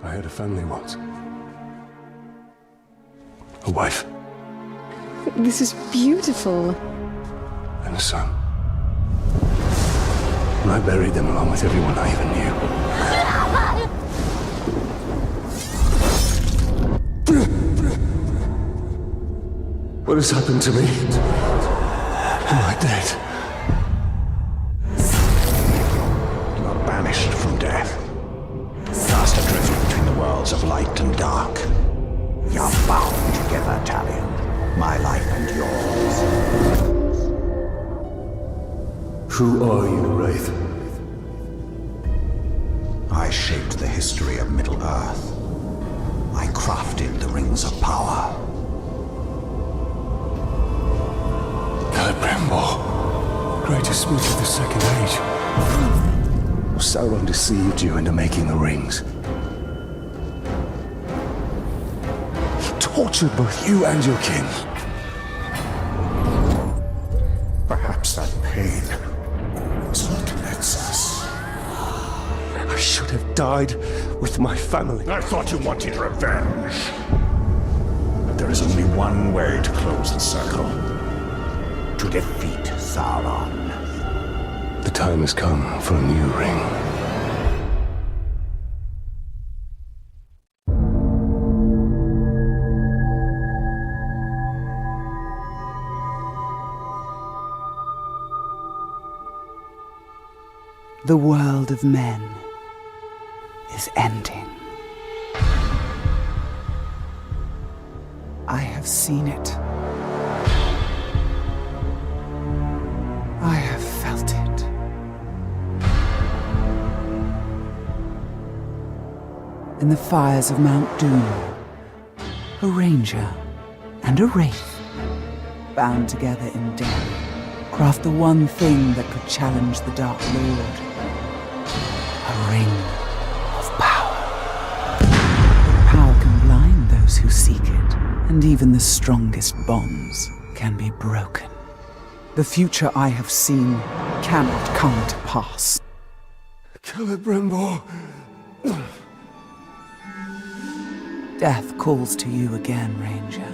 I had a family once. A wife. This is beautiful. And a son. And I buried them along with everyone I even knew. What has happened to me? Am I dead? You are banished from death. Cast adrift between the worlds of light and dark. We are bound together, Talion. My life and yours. Who are you, Wraith? I shaped the history of Middle-earth. I crafted the Rings of Power. Celebrimbor, greatest smith of the Second Age. Sauron deceived you into making the rings. He tortured both you and your kin. Perhaps that pain is what connects us. I should have died with my family. I thought you wanted revenge. But there is only one way to close the circle. To defeat Sauron. The time has come for a new ring. The world of men is ending. I have seen it. I have felt it. In the fires of Mount Doom, a ranger and a wraith, bound together in death, craft the one thing that could challenge the Dark Lord. A ring of power. But power can blind those who seek it, and even the strongest bonds can be broken. The future I have seen cannot come to pass. Celebrimbor! Death calls to you again, Ranger.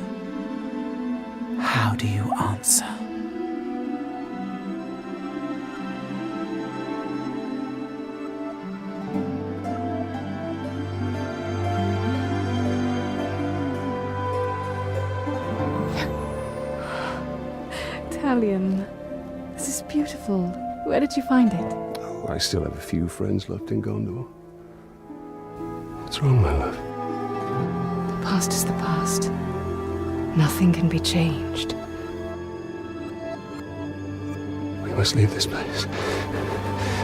How do you answer? Talion, this is beautiful. Where did you find it? Oh, I still have a few friends left in Gondor. What's wrong, my love? The past is the past. Nothing can be changed. We must leave this place.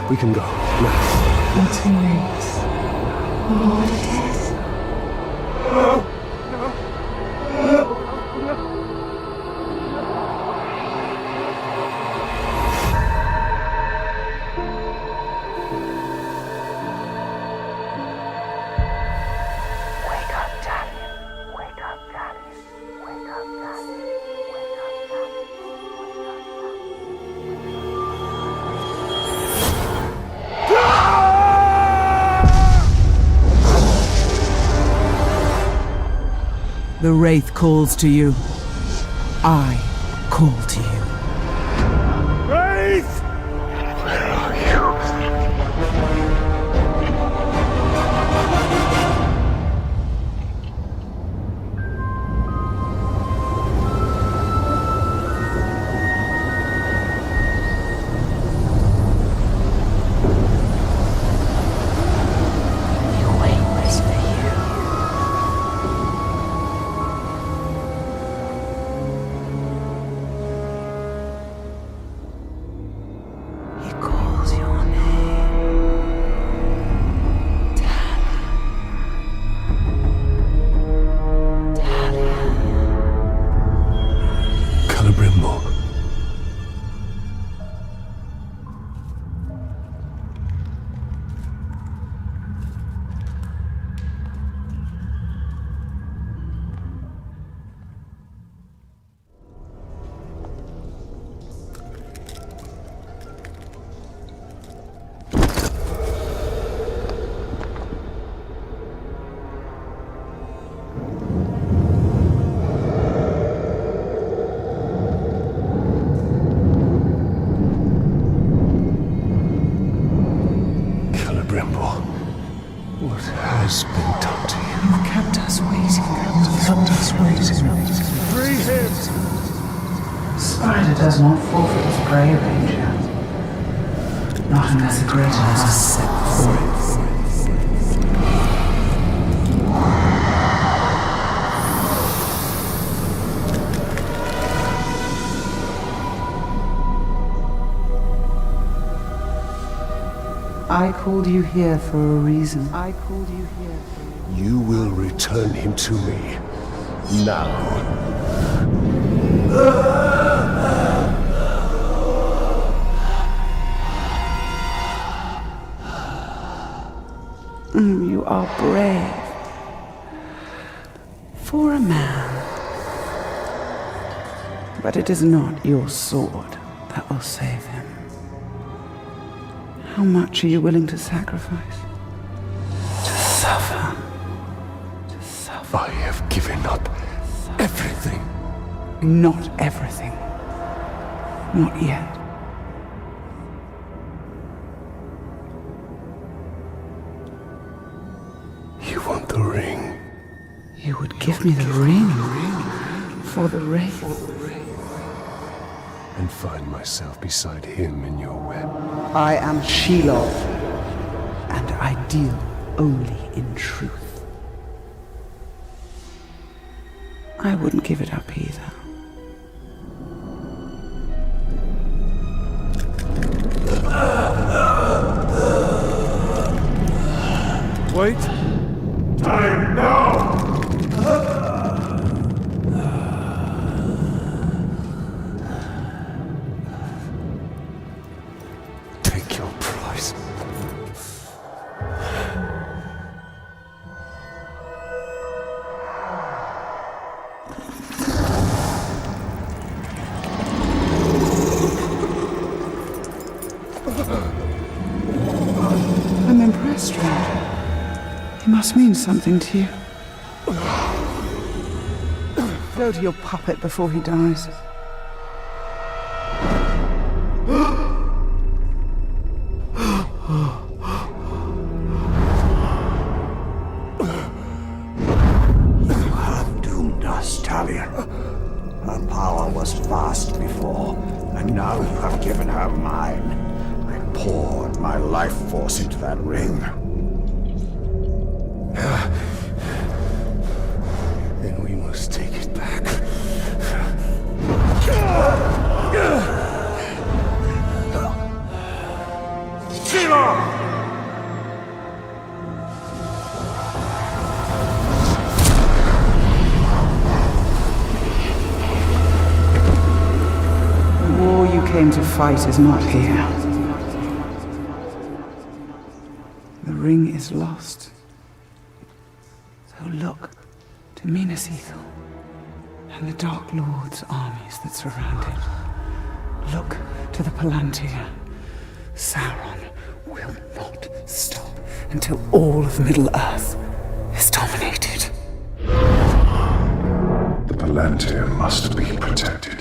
We can go now. Into rings. More death. The Wraith calls to you. I call to you. Wraith! Where are you? What has been done to you? You've kept us waiting. Free him! Spider does not forfeit his prey, Ranger. Not unless a greater has set before it. I called you here for a reason. You will return him to me. Now. You are brave. For a man. But it is not your sword that will save him. How much are you willing to sacrifice? To suffer. I have given up everything. Not everything. Not yet. You want the ring? You would give me the ring for the wraith. And find myself beside him in your web. I am Shelob, and I deal only in truth. I wouldn't give it up either. Wait! Time now! Take your prize. I'm impressed, Ranger. He must mean something to you. Go to your puppet before he dies. You have doomed us, Talion. Her power was vast before, and now you have given her mine. I poured my life force into that ring. Then we must take it back. The war you came to fight is not here. The ring is lost. So look to Minas Ithil and the Dark Lord's armies that surround it. Look to the Palantir. Sauron will not stop until all of Middle-earth is dominated. The Palantir must be protected.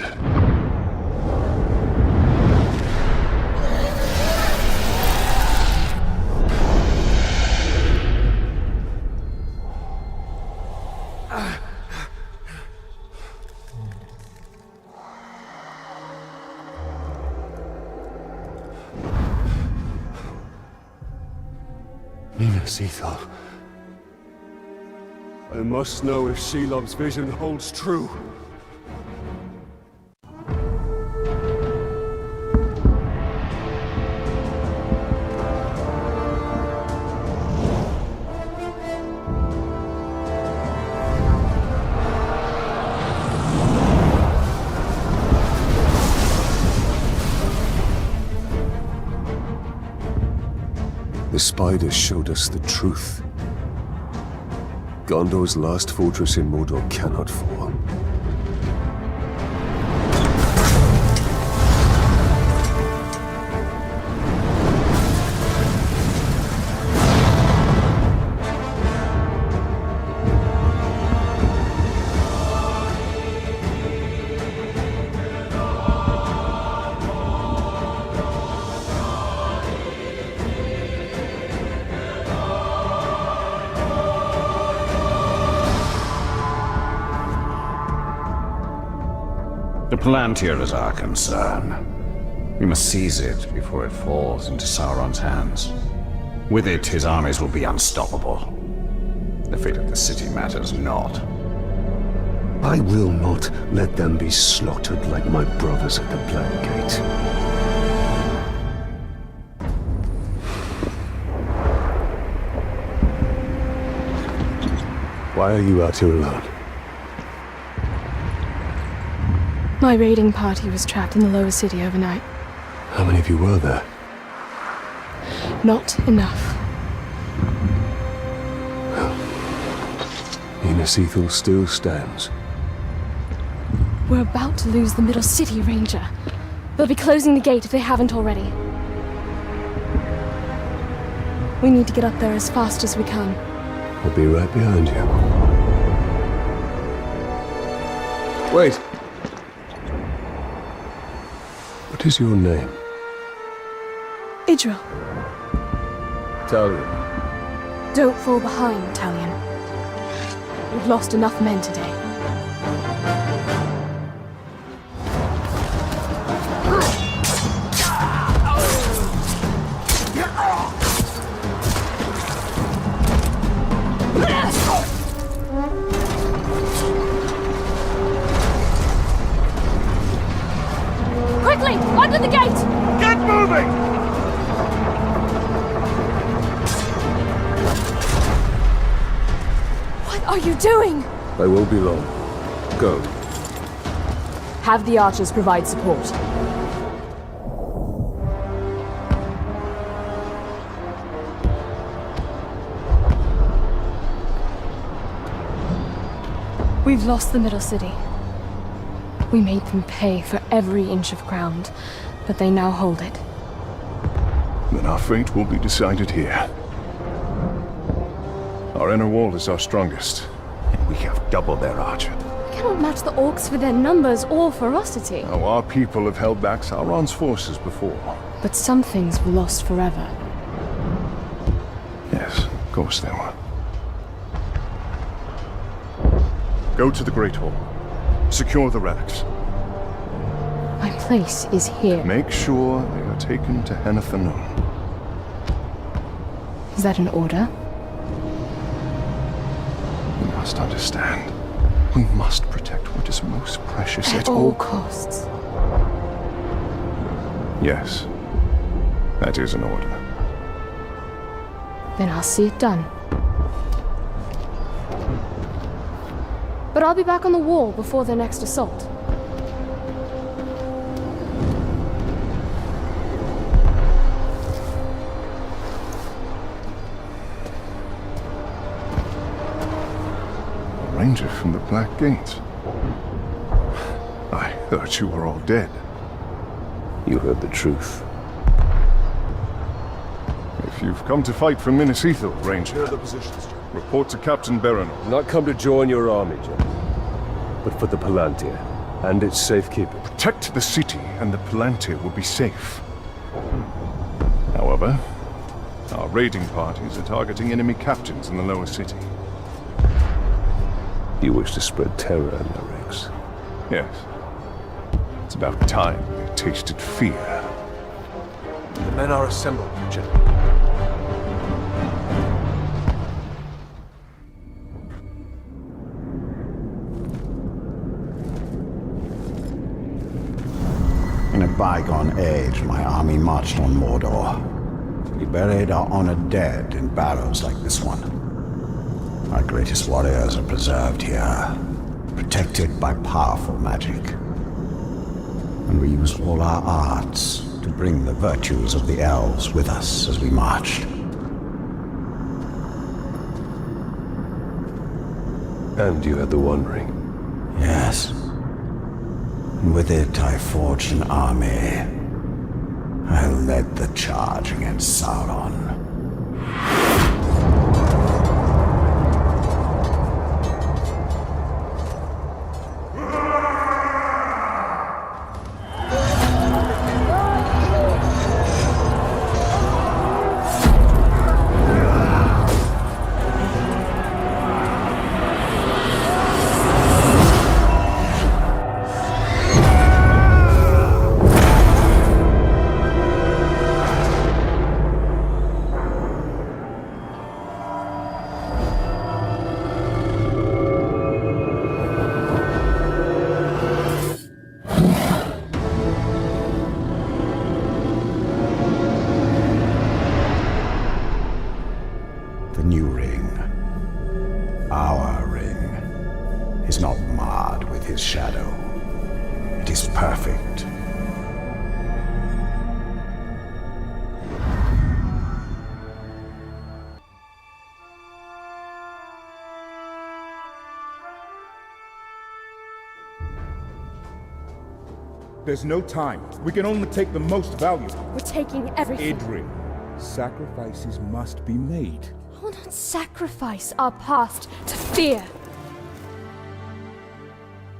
Minas Ithil. I must know if Shelob's vision holds true. The spider showed us the truth. Gondor's last fortress in Mordor cannot fall. Palantir is our concern. We must seize it before it falls into Sauron's hands. With it, his armies will be unstoppable. The fate of the city matters not. I will not let them be slaughtered like my brothers at the Black Gate. Why are you out here alone? My raiding party was trapped in the lower city overnight. How many of you were there? Not enough. Minas Ithil still stands. We're about to lose the middle city, Ranger. They'll be closing the gate if they haven't already. We need to get up there as fast as we can. I'll be right behind you. Wait! What is your name? Idril, Talion. don't fall behind, Talion. We've lost enough men today. Quickly! Under the gate! Get moving! What are you doing? I won't be long. Go. Have the archers provide support. We've lost the middle city. We made them pay for every inch of ground, but they now hold it. Then our fate will be decided here. Our inner wall is our strongest, and we have double their archer. We cannot match the orcs for their numbers or ferocity. Now, our people have held back Sauron's forces before. But some things were lost forever. Yes, of course they were. Go to the Great Hall. Secure the relics. My place is here. Make sure they are taken to Henathanon. Is that an order? You must understand. We must protect what is most precious At all costs. Yes. That is an order. Then I'll see it done. But I'll be back on the wall before their next assault. A ranger from the Black Gate. I thought you were all dead. You heard the truth. If you've come to fight for Minas Ithil, Ranger, here are the positions. Report to Captain Berenor. Not come to join your army, General, but for the Palantir and its safekeeping. Protect the city, and the Palantir will be safe. However, our raiding parties are targeting enemy captains in the lower city. You wish to spread terror in the ranks. Yes. It's about time they tasted fear. The men are assembled, General. In a bygone age, my army marched on Mordor. We buried our honored dead in barrows like this one. Our greatest warriors are preserved here, protected by powerful magic. And we use all our arts to bring the virtues of the elves with us as we marched. And you had the One Ring. Yes. And with it I forged an army. I led the charge against Sauron. Our ring is not marred with his shadow. It is perfect. There's no time. We can only take the most valuable. We're taking everything. Idri, sacrifices must be made. I will not sacrifice our past to fear.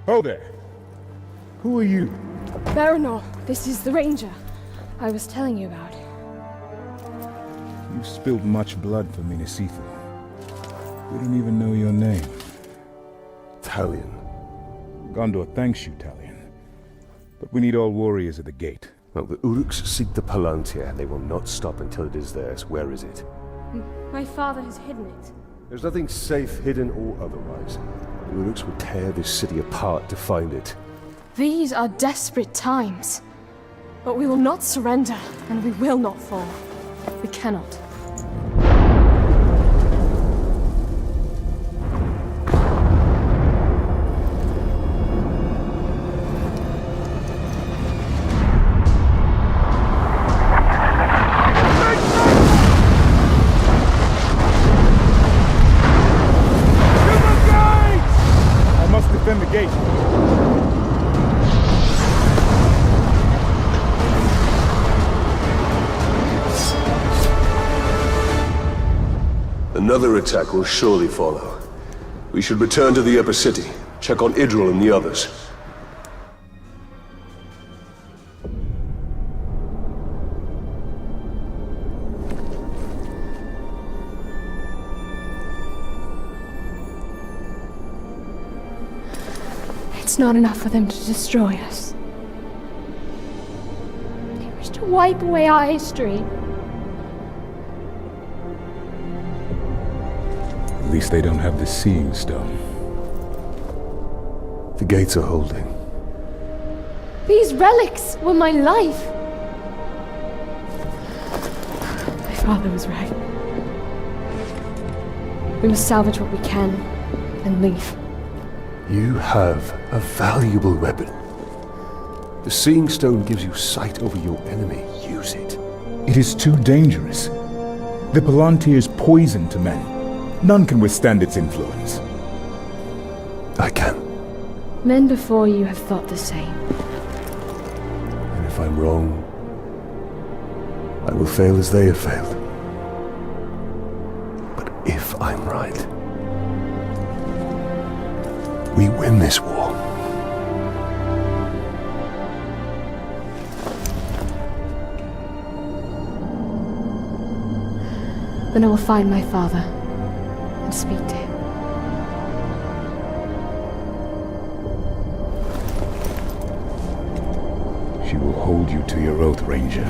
Oh there. Who are you? Baranor, this is the Ranger I was telling you about. You've spilled much blood for Minas Ithil. We don't even know your name. Talion. Gondor thanks you, Talion. But we need all warriors at the gate. Well, the Uruks seek the Palantir, and they will not stop until it is theirs. Where is it? My father has hidden it. There's nothing safe, hidden or otherwise. The Uruks would tear this city apart to find it. These are desperate times. But we will not surrender, and we will not fall. We cannot. Defend the gate. Another attack will surely follow. We should return to the upper city, check on Idril and the others. It's not enough for them to destroy us. They wish to wipe away our history. At least they don't have the Seeing Stone. The gates are holding. These relics were my life. My father was right. We must salvage what we can, and leave. You have a valuable weapon. The Seeing Stone gives you sight over your enemy. Use it. It is too dangerous. The Palantir is poison to men. None can withstand its influence. I can. Men before you have thought the same. And if I'm wrong, I will fail as they have failed. But if I'm right, we win this war. Then I will find my father and speak to him. She will hold you to your oath, Ranger.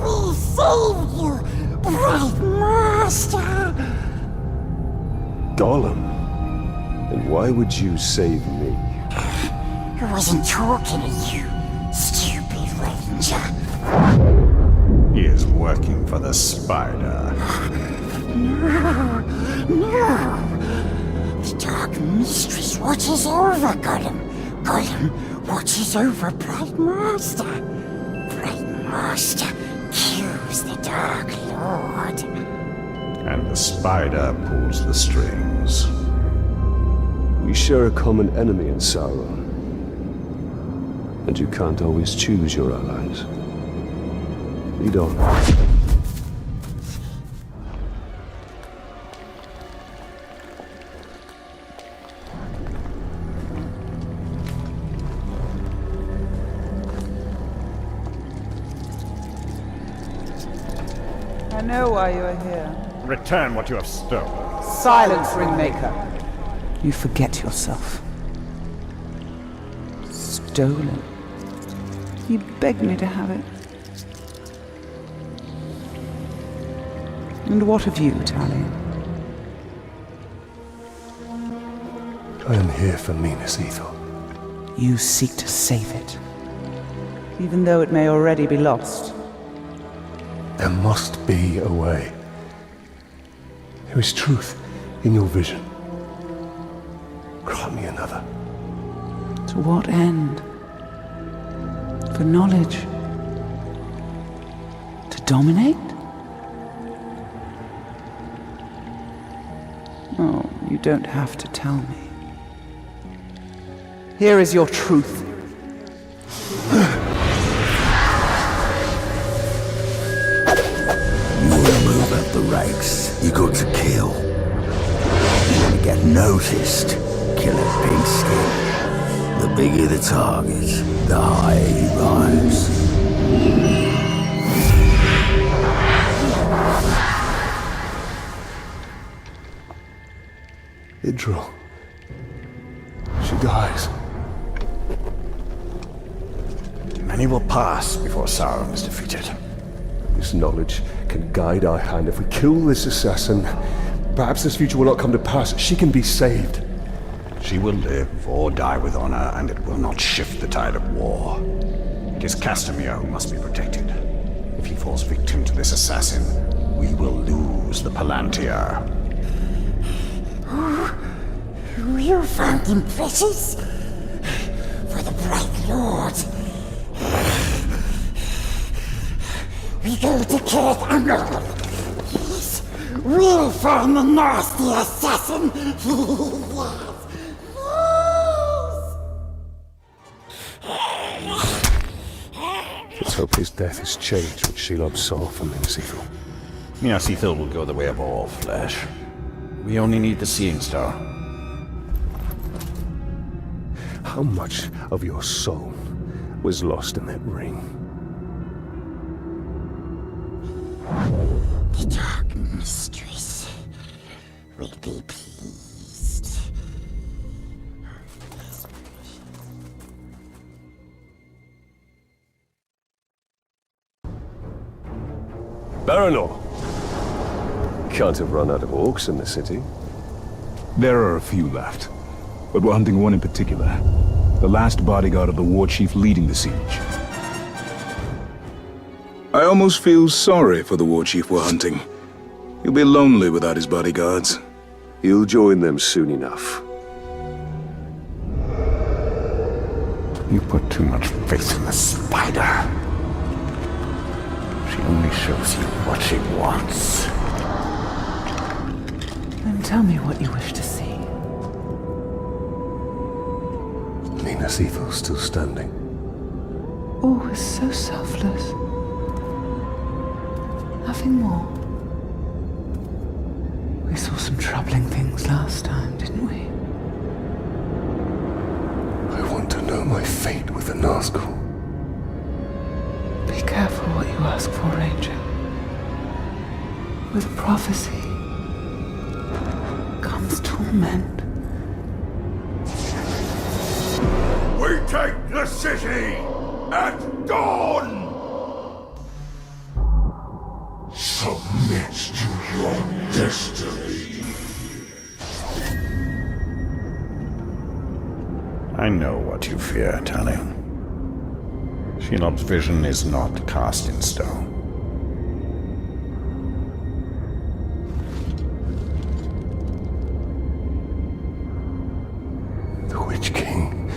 We saved you, bright master! Gollum? And why would you save me? I wasn't talking to you, stupid ranger. He is working for the spider. No, no! The Dark Mistress watches over Gollum. Gollum watches over Bright Master. Bright Master kills the Dark Lord. And the spider pulls the strings. We share a common enemy in Sauron. And you can't always choose your allies. Lead on. I know why you are here. Return what you have stolen. Silence, Ringmaker. You forget yourself. Stolen. You begged me to have it. And what of you, Talion? I am here for Minas Ithil. You seek to save it, even though it may already be lost. There must be a way. There is truth in your vision. Grant me another. To what end? For knowledge? To dominate? Oh, you don't have to tell me. Here is your truth. You will move up the ranks. You got to kill. You want to get noticed. Kill a pink skin. The bigger the target, the higher you rise. Ithil. She dies. Many will pass before Sauron is defeated. This knowledge can guide our hand. If we kill this assassin, perhaps this future will not come to pass. She can be saved. She will live or die with honor, and it will not shift the tide of war. It is Castamere who must be protected. If he falls victim to this assassin, we will lose the Palantir. You found him precious? For the Bright Lord. We go to kill it Angle. Yes, we'll find the nasty assassin. Let's hope his death has changed what Shelob saw from Minas Ithil. Minas Ithil will go the way of all flesh. We only need the Seeing Star. How much of your soul was lost in that ring? The Dark Mistress will be pleased. Baranor! Can't have run out of orcs in the city. There are a few left, but we're hunting one in particular. The last bodyguard of the war chief leading the siege. I almost feel sorry for the war chief we're hunting. He'll be lonely without his bodyguards. You'll join them soon enough. You put too much faith in the spider. She only shows you what she wants. Then tell me what you wish to see. Minas Ithil still standing. Oh, is so selfless. Nothing more. We saw some troubling things last time, didn't we? I want to know my fate with the Nazgul. Be careful what you ask for, Ranger. With prophecy comes torment. We take the city at dawn! Submit to your destiny. I know what you fear, Talion. Shelob's vision is not cast in stone. The Witch King.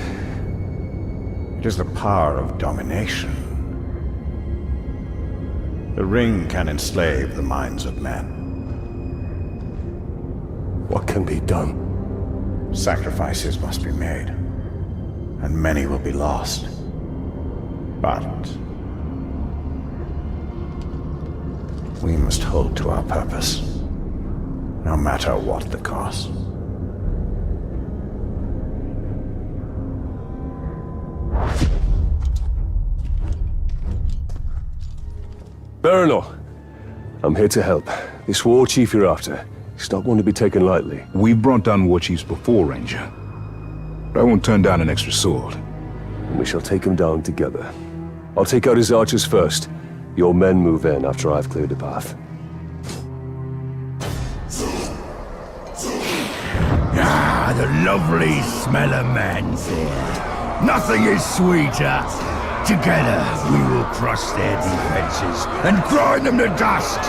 It is the power of domination. The ring can enslave the minds of men. What can be done? Sacrifices must be made, and many will be lost. But we must hold to our purpose, no matter what the cost. Baranor, I'm here to help. This war chief you're after, he's not one to be taken lightly. We've brought down war chiefs before, Ranger. But I won't turn down an extra sword. And we shall take him down together. I'll take out his archers first. Your men move in after I've cleared the path. Ah, the lovely smell of man's here. Nothing is sweeter. Together, we will crush their defenses and grind them to dust.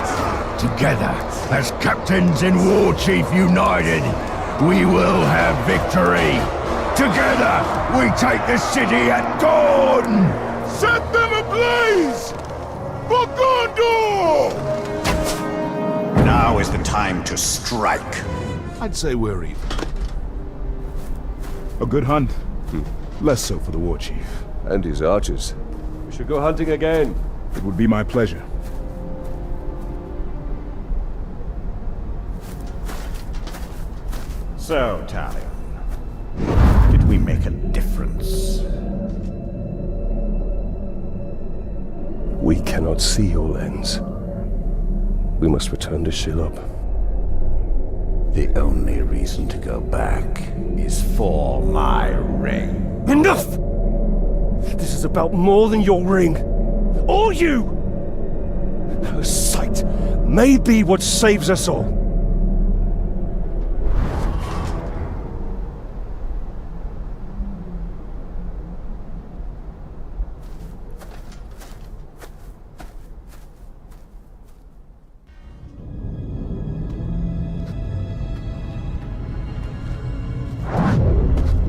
Together, as captains and war chief united, we will have victory. Together, we take the city at dawn. Set them ablaze! For Gondor! Now is the time to strike. I'd say we're even. A good hunt. Less so for the war chief. And his archers. We should go hunting again. It would be my pleasure. So, Talion, did we make a difference? We cannot see your lens. We must return to Shelob. The only reason to go back is for my ring. Enough! This is about more than your ring. Or you! Her sight may be what saves us all.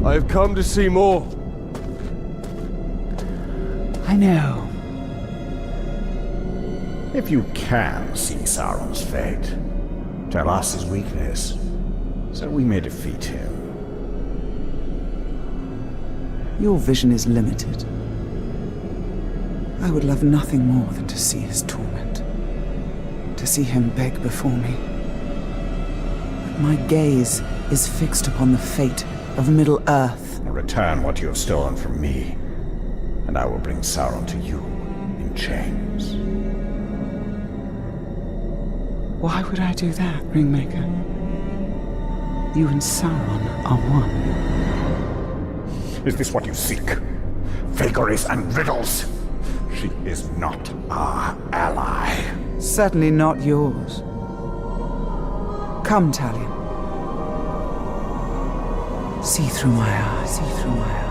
I have come to see more. I know. If you can see Sauron's fate, tell us his weakness, so we may defeat him. Your vision is limited. I would love nothing more than to see his torment. To see him beg before me. But my gaze is fixed upon the fate of Middle-earth. Return what you have stolen from me, and I will bring Sauron to you in chains. Why would I do that, Ringmaker? You and Sauron are one. Is this what you seek? Vagaries and riddles? She is not our ally. Certainly not yours. Come, Talion. See through my eyes, see through my eyes.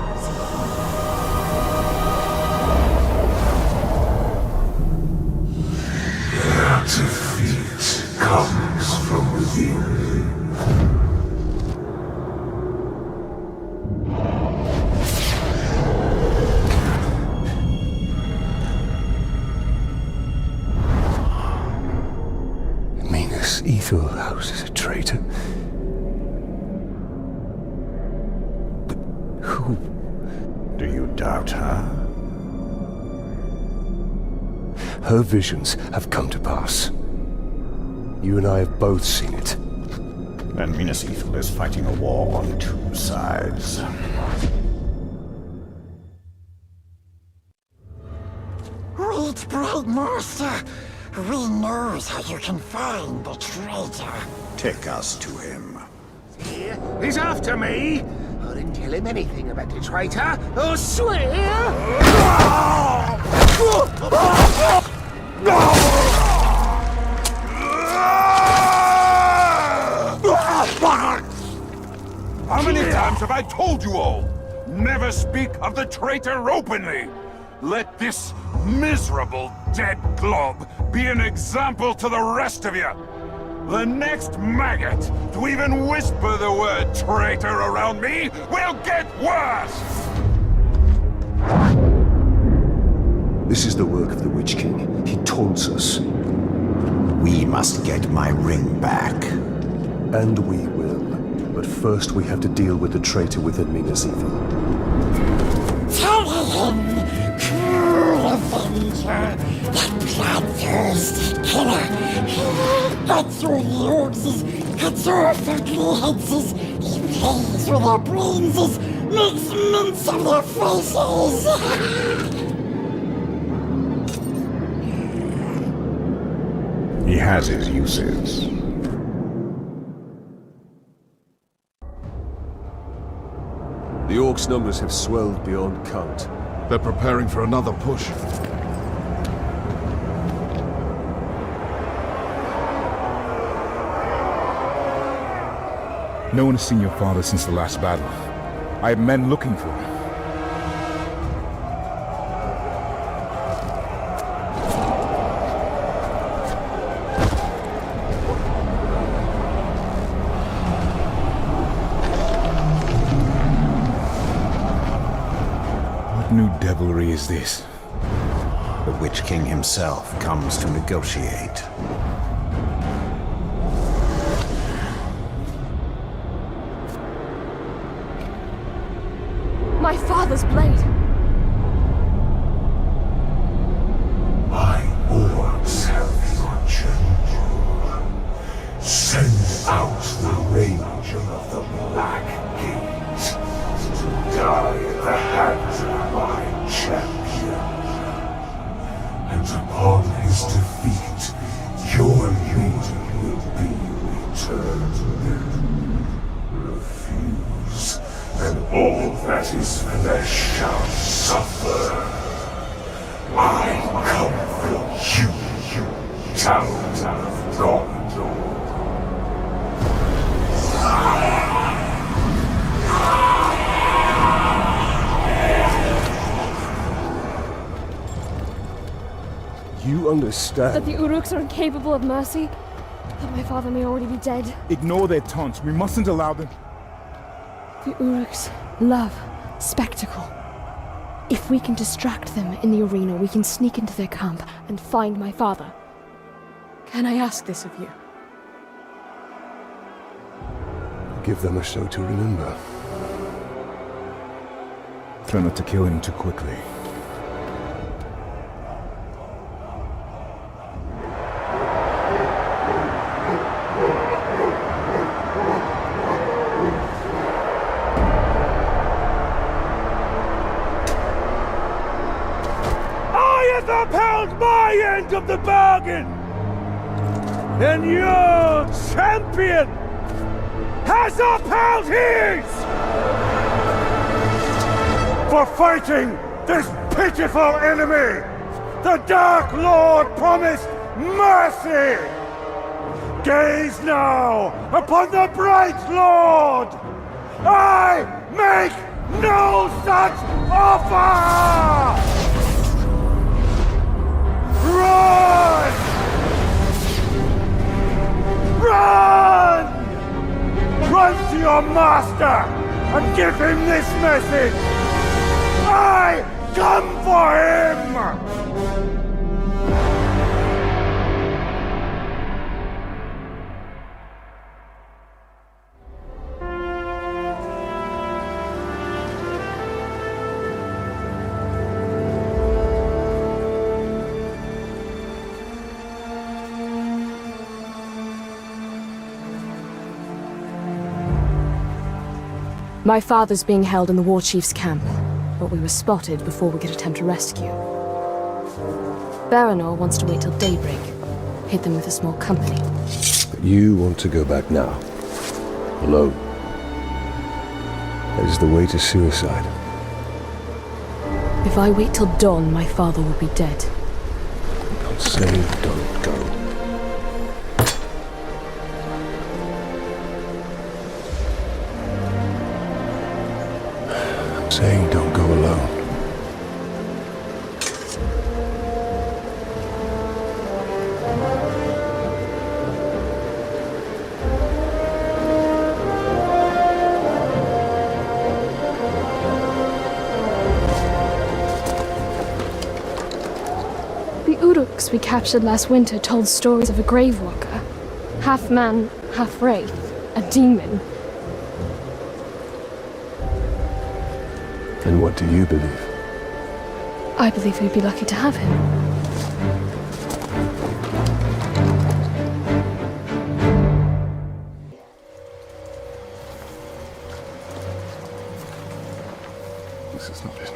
Their defeat comes from within. Minas Ithil houses a traitor. Who? Do you doubt her? Her visions have come to pass. You and I have both seen it. And Minas Ithil is fighting a war on two sides. Wait, Bright Master. We knows how you can find the traitor. Take us to him. He's after me! I didn't tell him anything about the traitor. I'll swear! How many times have I told you all? Never speak of the traitor openly! Let this miserable dead glob be an example to the rest of you! The next maggot to even whisper the word traitor around me will get worse! This is the work of the Witch King. He taunts us. We must get my ring back. And we will. But first we have to deal with the traitor within Minas Ithil. Tell him, cruel avenger, that bloodthirsty killer. Cuts through the cuts off ugly heads, he plays with their brains, makes mince of their faces. He has his uses. The Orcs' numbers have swelled beyond count. They're preparing for another push. No one has seen your father since the last battle. I have men looking for him. What new devilry is this? The Witch King himself comes to negotiate. My father's blade! My orcs have your general. Send out the Ranger of the Black Gate to die at the hands of my champion. And upon his defeat, your leader will be returned. Refuse, and all that is flesh shall suffer. I come for you, town of Gondor. You understand? That the Uruks are incapable of mercy? That my father may already be dead? Ignore their taunts. We mustn't allow them. The Uruks love spectacle. If we can distract them in the arena, we can sneak into their camp and find my father. Can I ask this of you? Give them a show to remember. Try not to kill him too quickly. Upheld my end of the bargain! And your champion has upheld his! For fighting this pitiful enemy, the Dark Lord promised mercy! Gaze now upon the Bright Lord! I make no such offer! Run! Run! Run to your master and give him this message! I come for him! My father's being held in the war chief's camp, but we were spotted before we could attempt a rescue. Baranor wants to wait till daybreak, hit them with a small company. But you want to go back now, alone. That is the way to suicide. If I wait till dawn, my father will be dead. Don't say don't go. Saying don't go alone. The Uruks we captured last winter told stories of a grave walker. Half man, half wraith. A demon. And what do you believe? I believe we'd be lucky to have him. This is not it.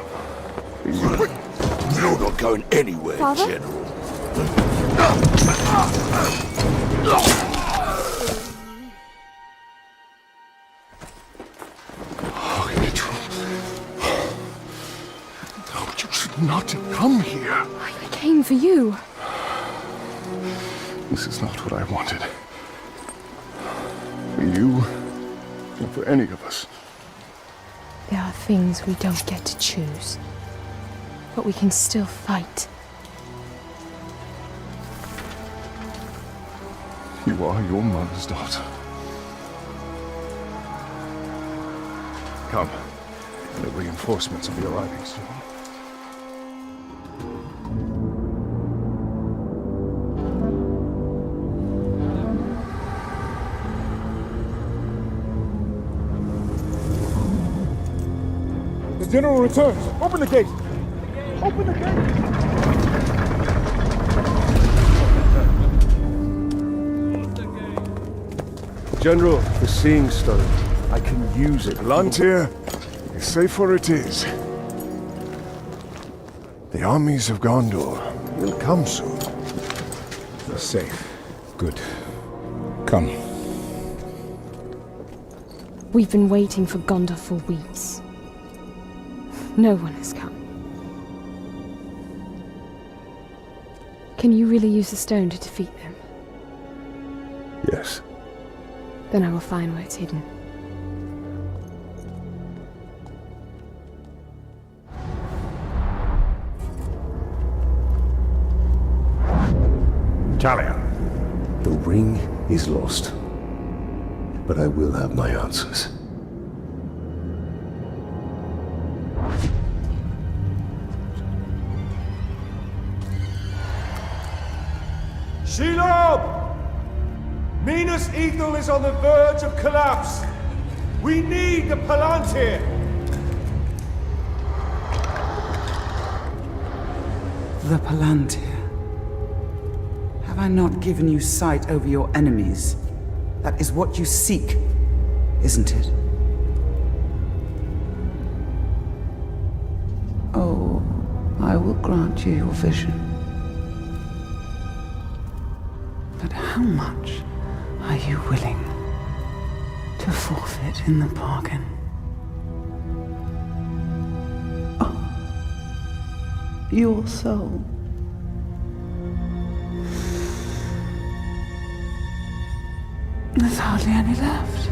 You're not going anywhere, Father? General. This is not what I wanted. For you, or for any of us. There are things we don't get to choose, but we can still fight. You are your mother's daughter. Come. The reinforcements will be arriving soon. The general returns. Open the gate. Open the gate. General, the Seeing Stone. I can use it. Palantir, as safe where it is. The armies of Gondor will come soon. Safe. Good. Come. We've been waiting for Gondor for weeks. No one has come. Can you really use the stone to defeat them? Yes. Then I will find where it's hidden. Talion. The ring is lost. But I will have my answers. Shelob! Minas Ithil is on the verge of collapse. We need the Palantir. The Palantir. Have I not given you sight over your enemies? That is what you seek, isn't it? Oh, I will grant you your vision. But how much are you willing to forfeit in the bargain? Oh, your soul. There's hardly any left.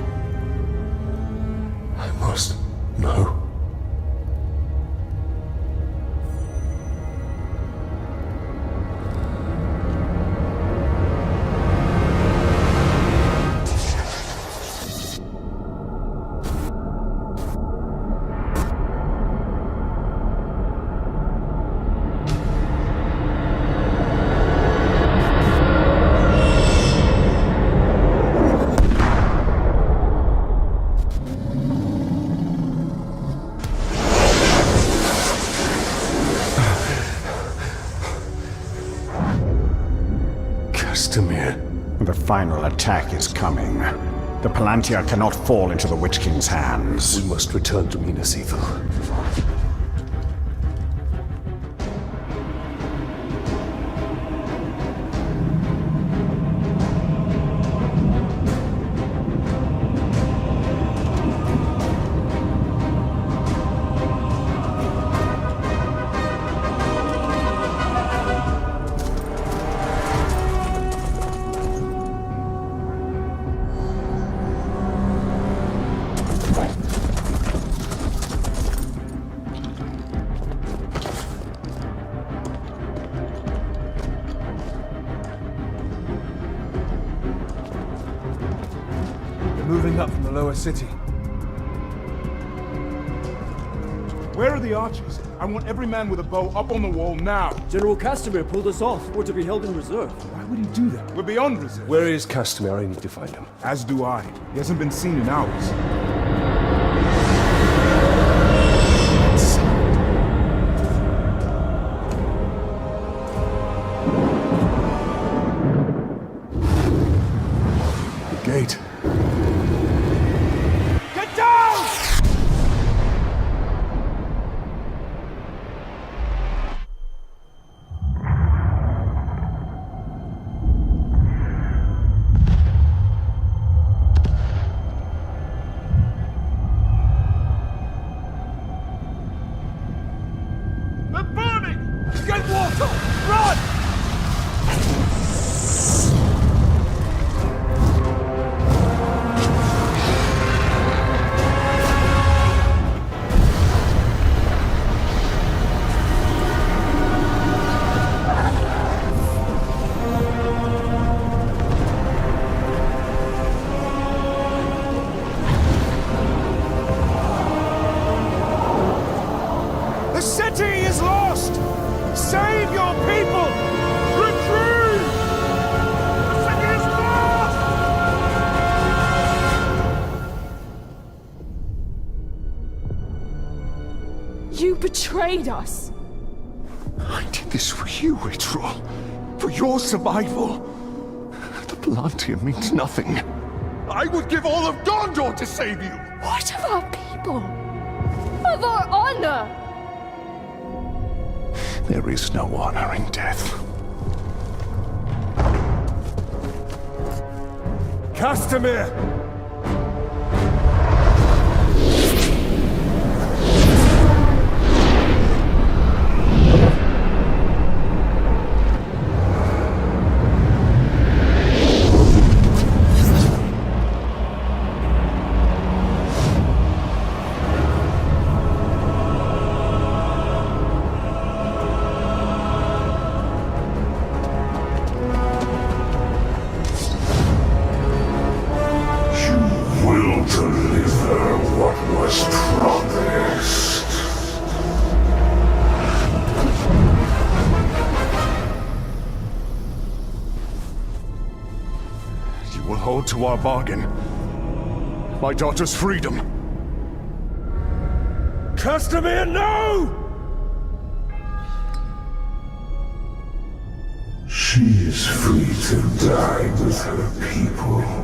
I must know. The final attack is coming. The Palantir cannot fall into the Witch King's hands. We must return to Minas Ithil. Moving up from the lower city. Where are the archers? I want every man with a bow up on the wall now. General Castamere pulled us off. We're to be held in reserve. Why would he do that? We're beyond reserve. Where is Castamere? I need to find him. As do I. He hasn't been seen in hours. The gate. Get down! betrayed us. I did this for you, Ithil. For your survival. The Palantir means nothing. I would give all of Gondor to save you! What of our people? Of our honor? There is no honor in death. Castamere! To our bargain. My daughter's freedom. Castamere, no! She is free to die with her people.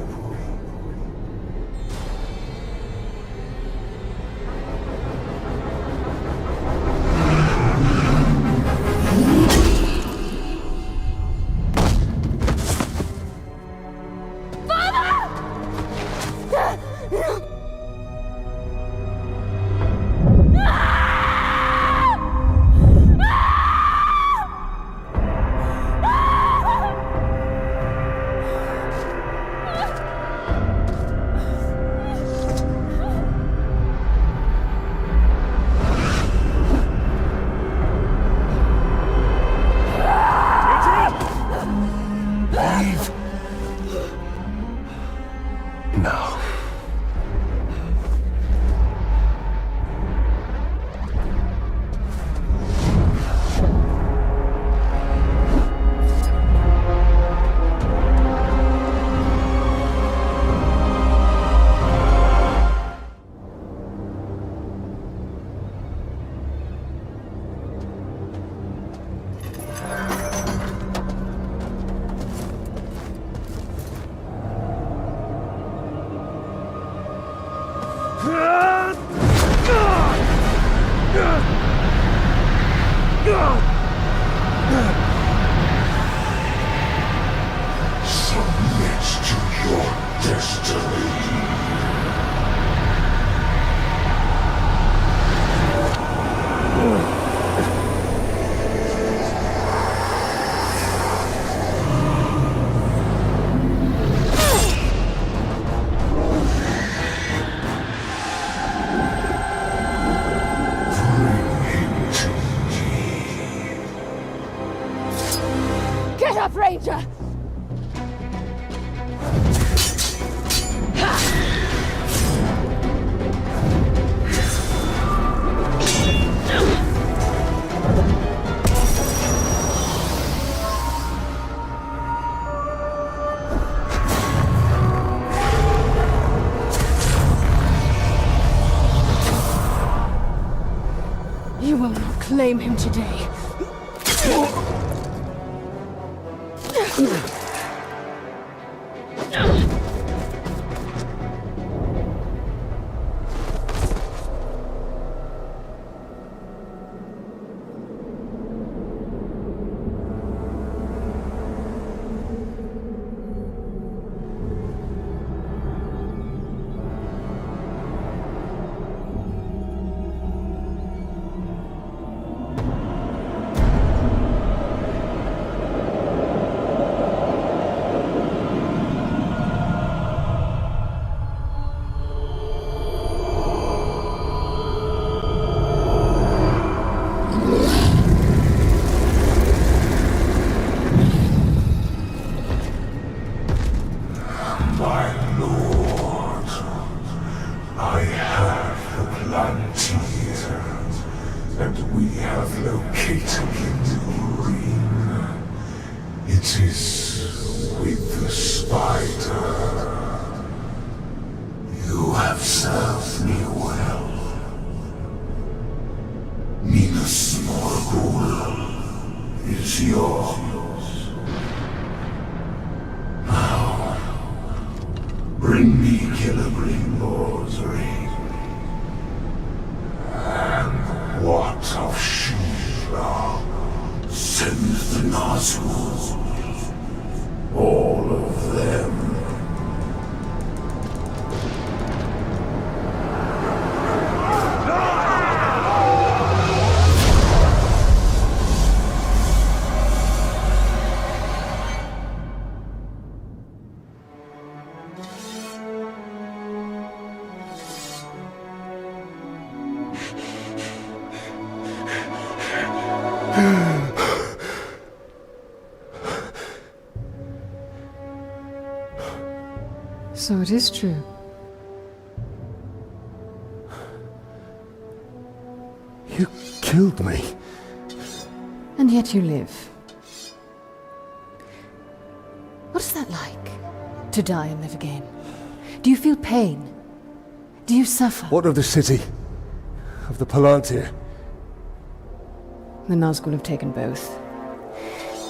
Ranger! You will not claim him today. Minas So it is true. You killed me. And yet you live. What is that like? To die and live again? Do you feel pain? Do you suffer? What of the city? Of the Palantir? The Nazgul have taken both.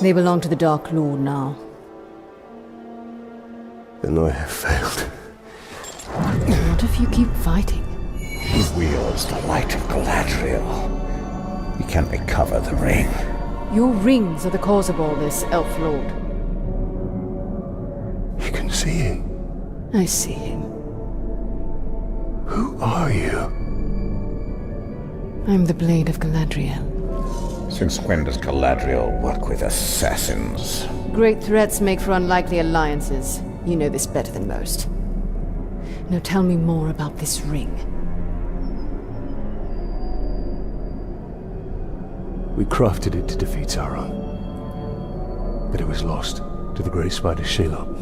They belong to the Dark Lord now. Then I have failed. What if you keep fighting? He wields the light of Galadriel. He can recover the ring. Your rings are the cause of all this, Elf Lord. You can see him. I see him. Who are you? I'm the Blade of Galadriel. Since when does Galadriel work with assassins? Great threats make for unlikely alliances. You know this better than most. Now tell me more about this ring. We crafted it to defeat Sauron. But it was lost to the Grey Spider Shelob.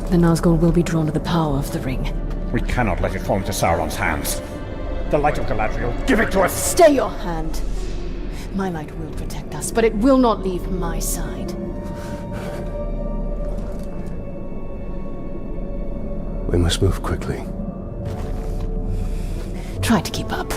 The Nazgul will be drawn to the power of the ring. We cannot let it fall into Sauron's hands. The light of Galadriel, give it to us! Stay your hand! My light will protect us, but it will not leave my side. We must move quickly. Try to keep up.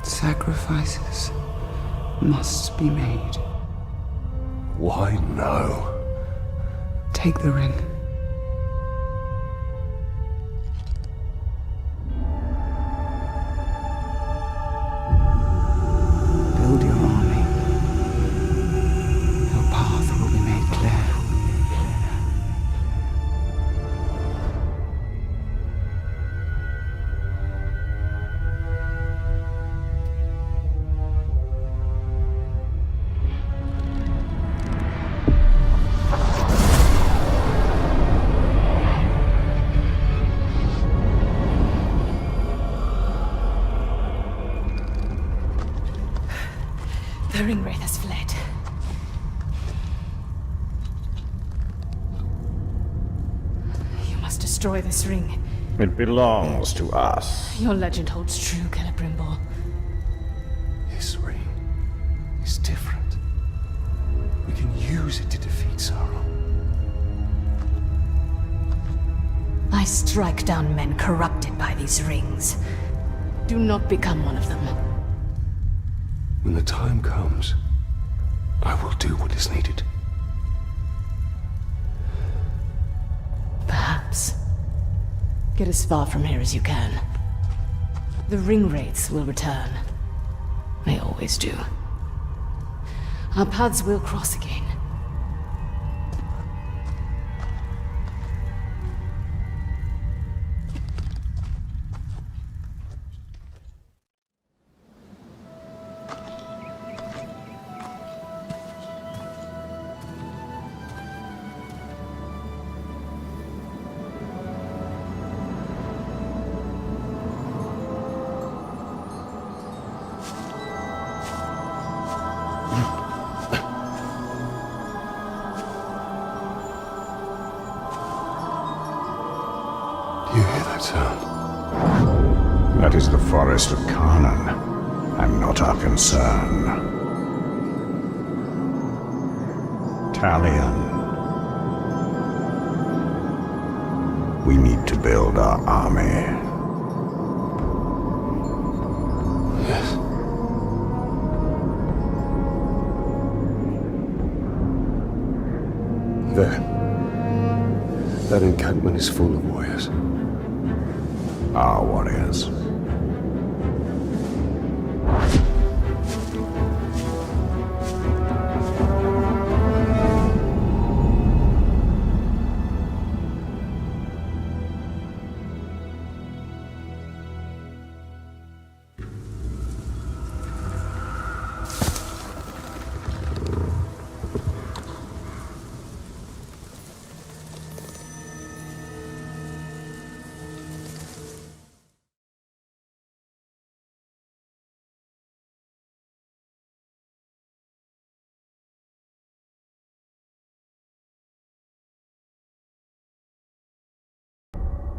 Sacrifices must be made. Why now? Take the ring. Build your army. Your path will be made clear. The ringwraith has fled. You must destroy this ring. It belongs to us. Your legend holds true, Celebrimbor. This ring is different. We can use it to defeat Sauron. I strike down men corrupted by these rings. Do not become one of them. When the time comes, I will do what is needed. Perhaps. Get as far from here as you can. The ringwraiths will return. They always do. Our paths will cross again. You hear that sound? That is the forest of Carnan, and not our concern. Talion. We need to build our army. Yes. There. That encampment is full of warriors. Our warriors.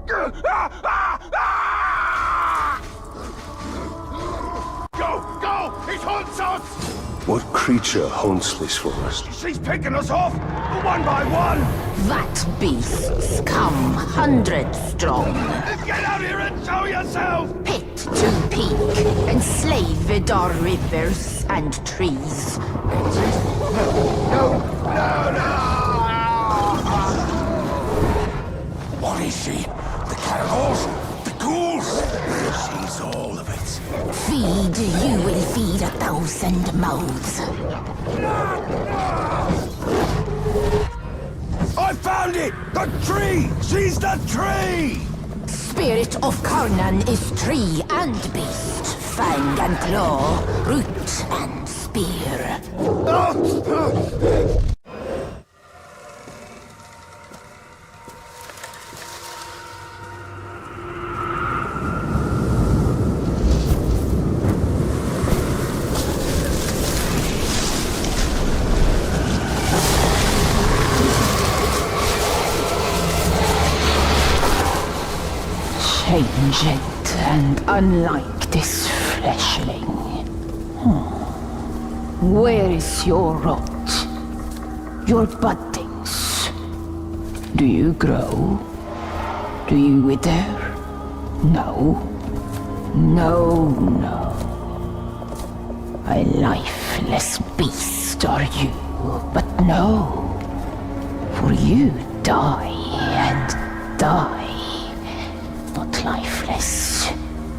Go! It haunts us! What creature haunts this forest? She's picking us off, one by one! That beasts come hundreds strong. Get out here and show yourself! Pit to peak, enslaved our rivers and trees. No! What is she? The cannibals? The ghouls? She's all of it. Feed, you will feed 1,000 mouths. I found it! The tree! She's the tree! Spirit of Carnan is tree and beast, fang and claw, root and spear. Changed and unlike this fleshling. Where is your rot? Your buddings? Do you grow? Do you wither? No. A lifeless beast are you, but no. For you die and die. Not lifeless,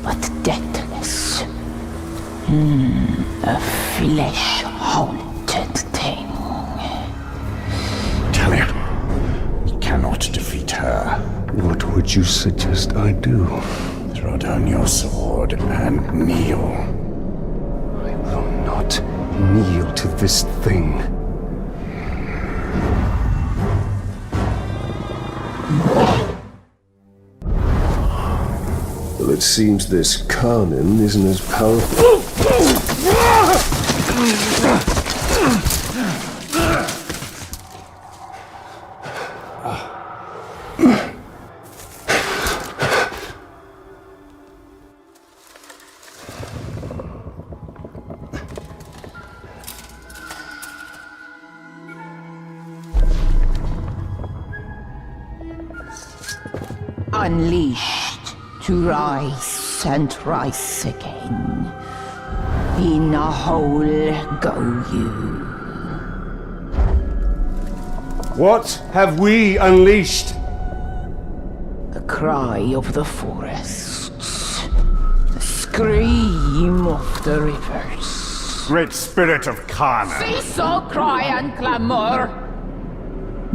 but deathless. A flesh-haunted thing. Talion, we cannot defeat her. What would you suggest I do? Throw down your sword and kneel. I will not kneel to this thing. Well, it seems this Carnan isn't as powerful. Unleashed to rise and rise again. In a hole go you. What have we unleashed? The cry of the forests. The scream of the rivers. Great spirit of Carnan. Cease all cry and clamor.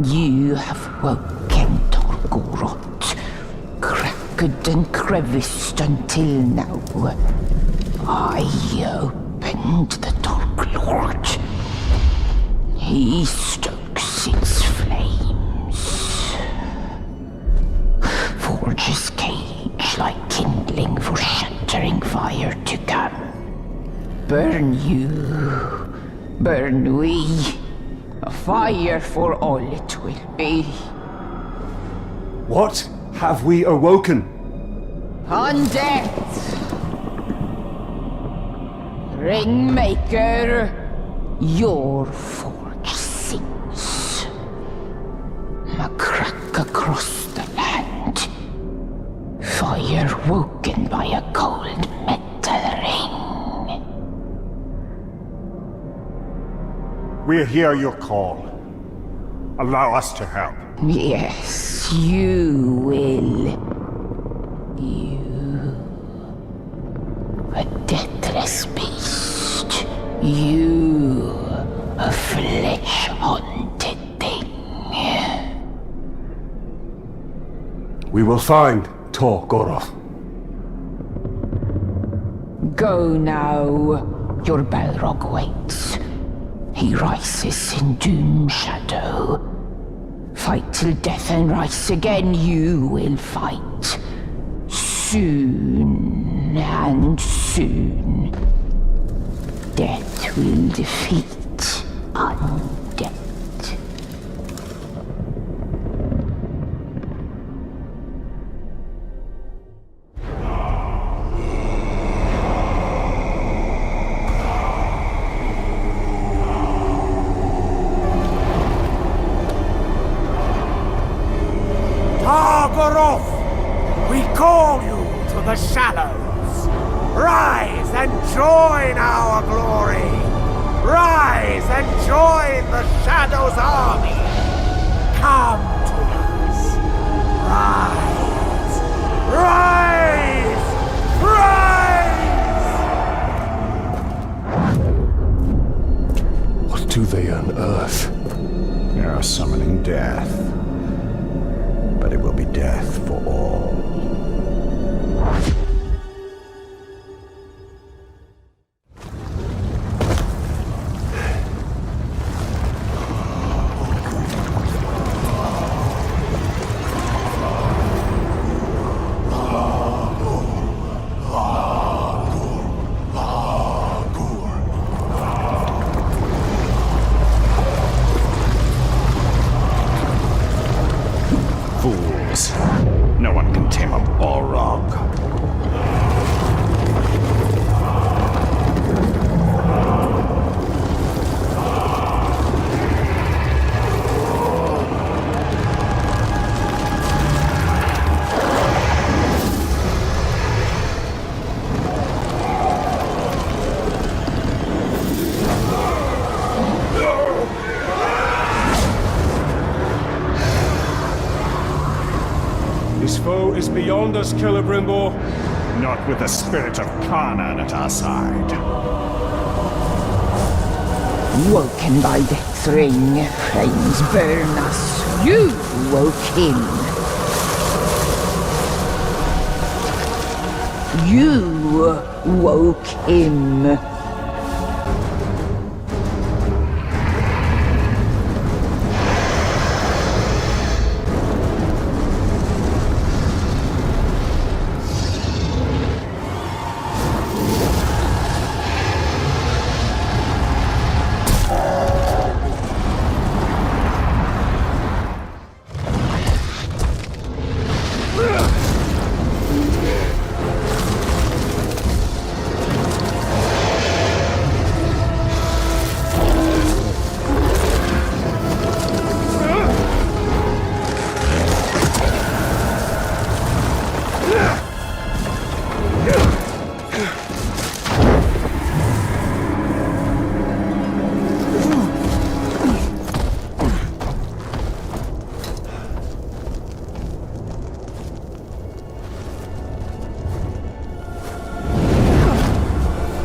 You have woken Torgorot. Cracked and creviced until now. I opened the Dark Lord. He stokes its flames. Forges cage like kindling for shattering fire to come. Burn you, burn we. A fire for all it will be. What Have we awoken? On death! Ringmaker, your forge sings. A crack across the land. Fire woken by a cold metal ring. We hear your call. Allow us to help. Yes, you will. You... a deathless beast. You... a flesh-haunted thing. We will find Tor Goroth. Go now. Your Balrog waits. He rises in doom shadow. Fight till death and rise again, you will fight. Soon and soon. Death will defeat undead. Goroth, we call you to the shallows. Rise and join our glory. Rise and join the Shadow's army. Come to us. Rise. Rise. Rise. What do they unearth? They are summoning death. But it will be death for all. No one can tame a Balrog. This foe is beyond us, Celebrimbor. Not with the spirit of Canaan at our side. Woken by death's ring, flames burn us. You woke him. You woke him.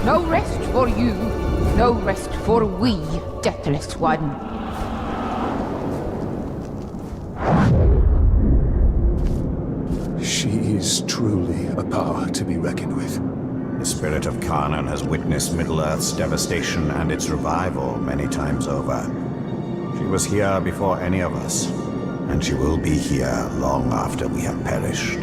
No rest for you, no rest for we, deathless one. She is truly a power to be reckoned with. The spirit of Canaan has witnessed Middle-earth's devastation and its revival many times over. She was here before any of us, and she will be here long after we have perished.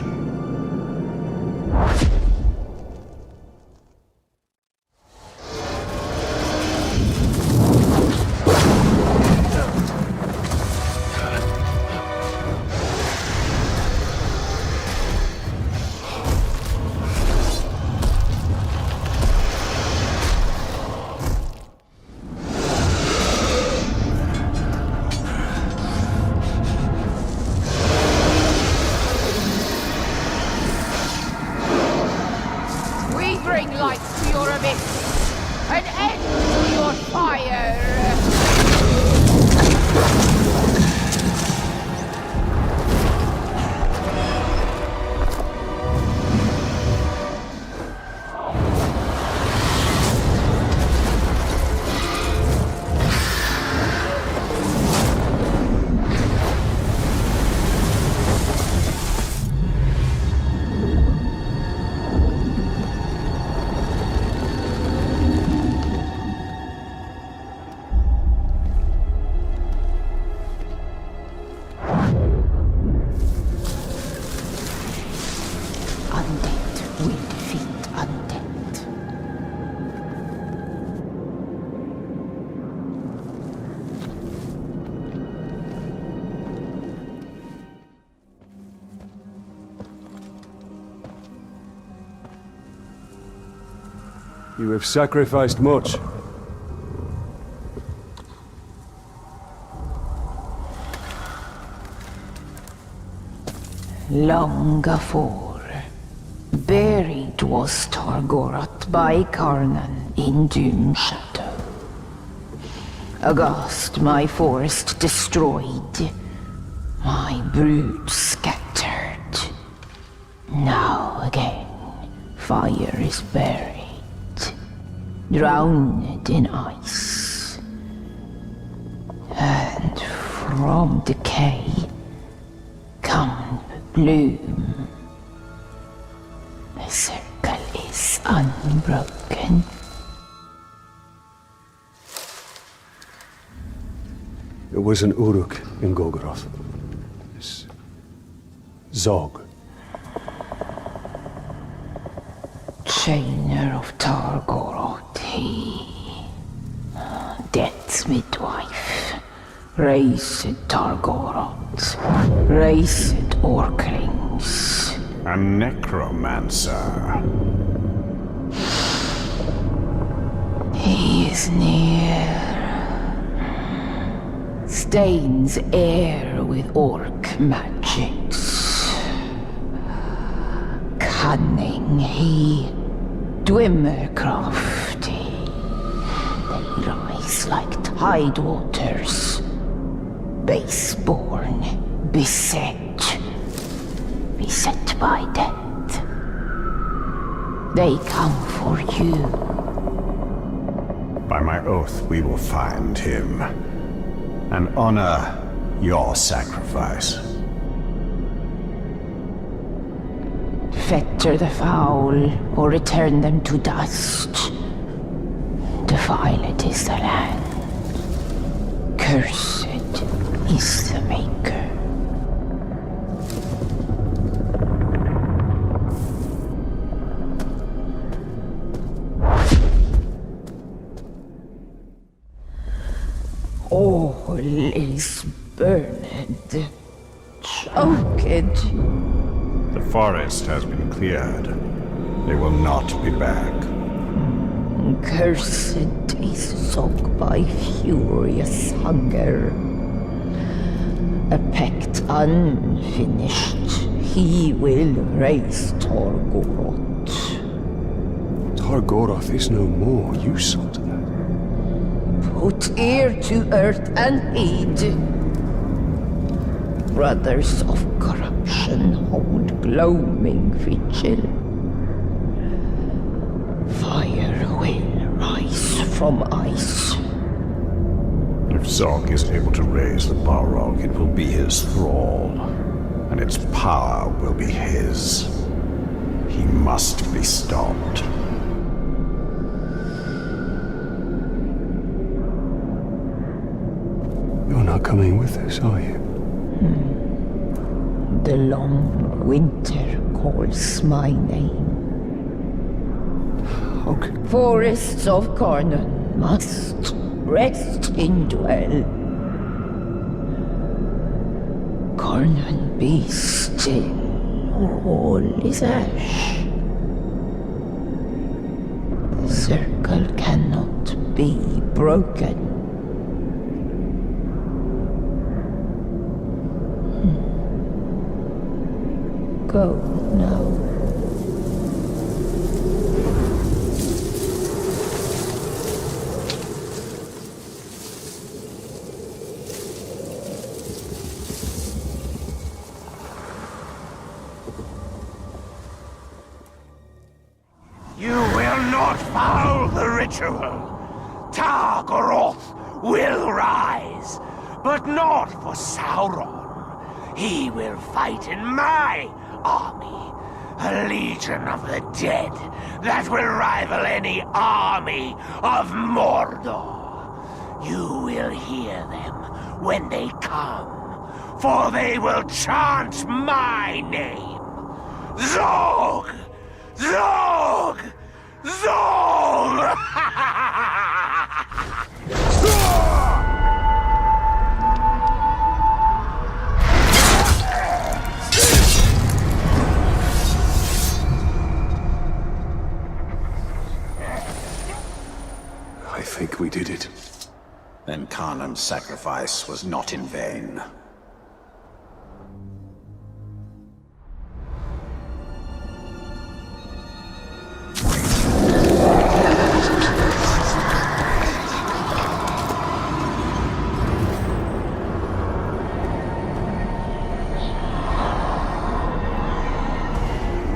You have sacrificed much. Long afore, buried was Targoroth by Carnan in Doom Shadow. Aghast my forest destroyed, my brood scattered. Now again, fire is buried, drowned in ice. And from decay come bloom. The circle is unbroken. There was an Uruk in Golgoroth. This Zog. Chainer of Targoroth, he. Death's midwife. Raised Targoroth. Raised Orklings. A necromancer. He is near. Stains air with orc magics. Cunning he, Dwemer crafty. They rise like tide waters. Baseborn, beset by death. They come for you. By my oath, we will find him and honor your sacrifice. Fetter the foul, or return them to dust. Defiled is the land. Cursed is the Maker. All is burned, choked. The forest has been cleared. They will not be back. Cursed is Zog by furious hunger. A pact unfinished, he will raise Targoroth. Targoroth is no more. You saw to that. Put ear to earth and heed. Brothers of corruption hold gloaming vigil. Fire will rise from ice. If Zog is able to raise the Balrog, it will be his thrall, and its power will be his. He must be stopped. You're not coming with us, are you? The long winter calls my name. Okay. Forests of Carnan must rest in dwell. Carnan be still, or all is ash. The circle cannot be broken. Go now. You will not foul the ritual. Targoroth will rise, but not for Sauron. He will fight in my army, a legion of the dead that will rival any army of Mordor. You will hear them when they come, for they will chant my name. Zog! Zog! Zog! son's sacrifice was not in vain.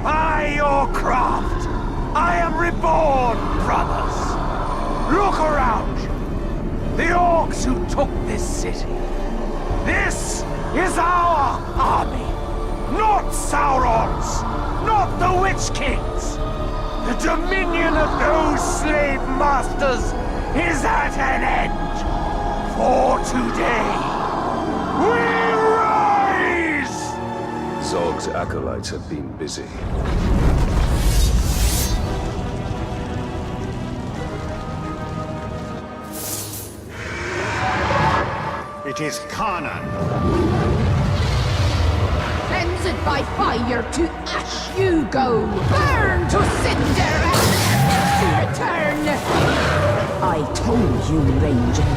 By your craft, I am reborn, brothers. Look around you. The orcs who took this city. This is our army. Not Sauron's. Not the Witch King's. The dominion of those slave masters is at an end. For today, we rise! Zog's acolytes have been busy. It is Kanan. Cleansed by fire to ash you go. Burn to cinder and return. I told you, Ranger.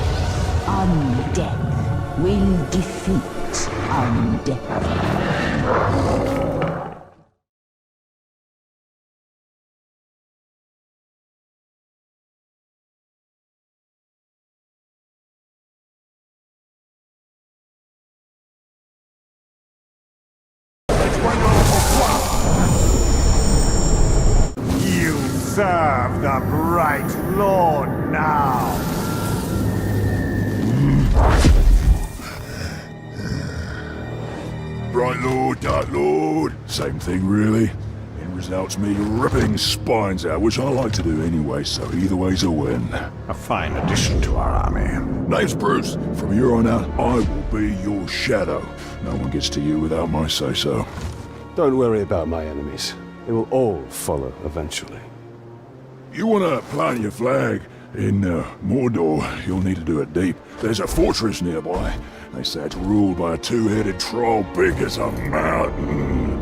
Undeath will defeat undeath. You serve the Bright Lord now. Bright Lord, Dark Lord, same thing really. End results me ripping spines out, which I like to do anyway, so either way's a win. A fine addition to our army. Name's Bruce. From here on out, I will be your shadow. No one gets to you without my say-so. Don't worry about my enemies. They will all follow eventually. You wanna plant your flag in Mordor, you'll need to do it deep. There's a fortress nearby. They say it's ruled by a two-headed troll big as a mountain.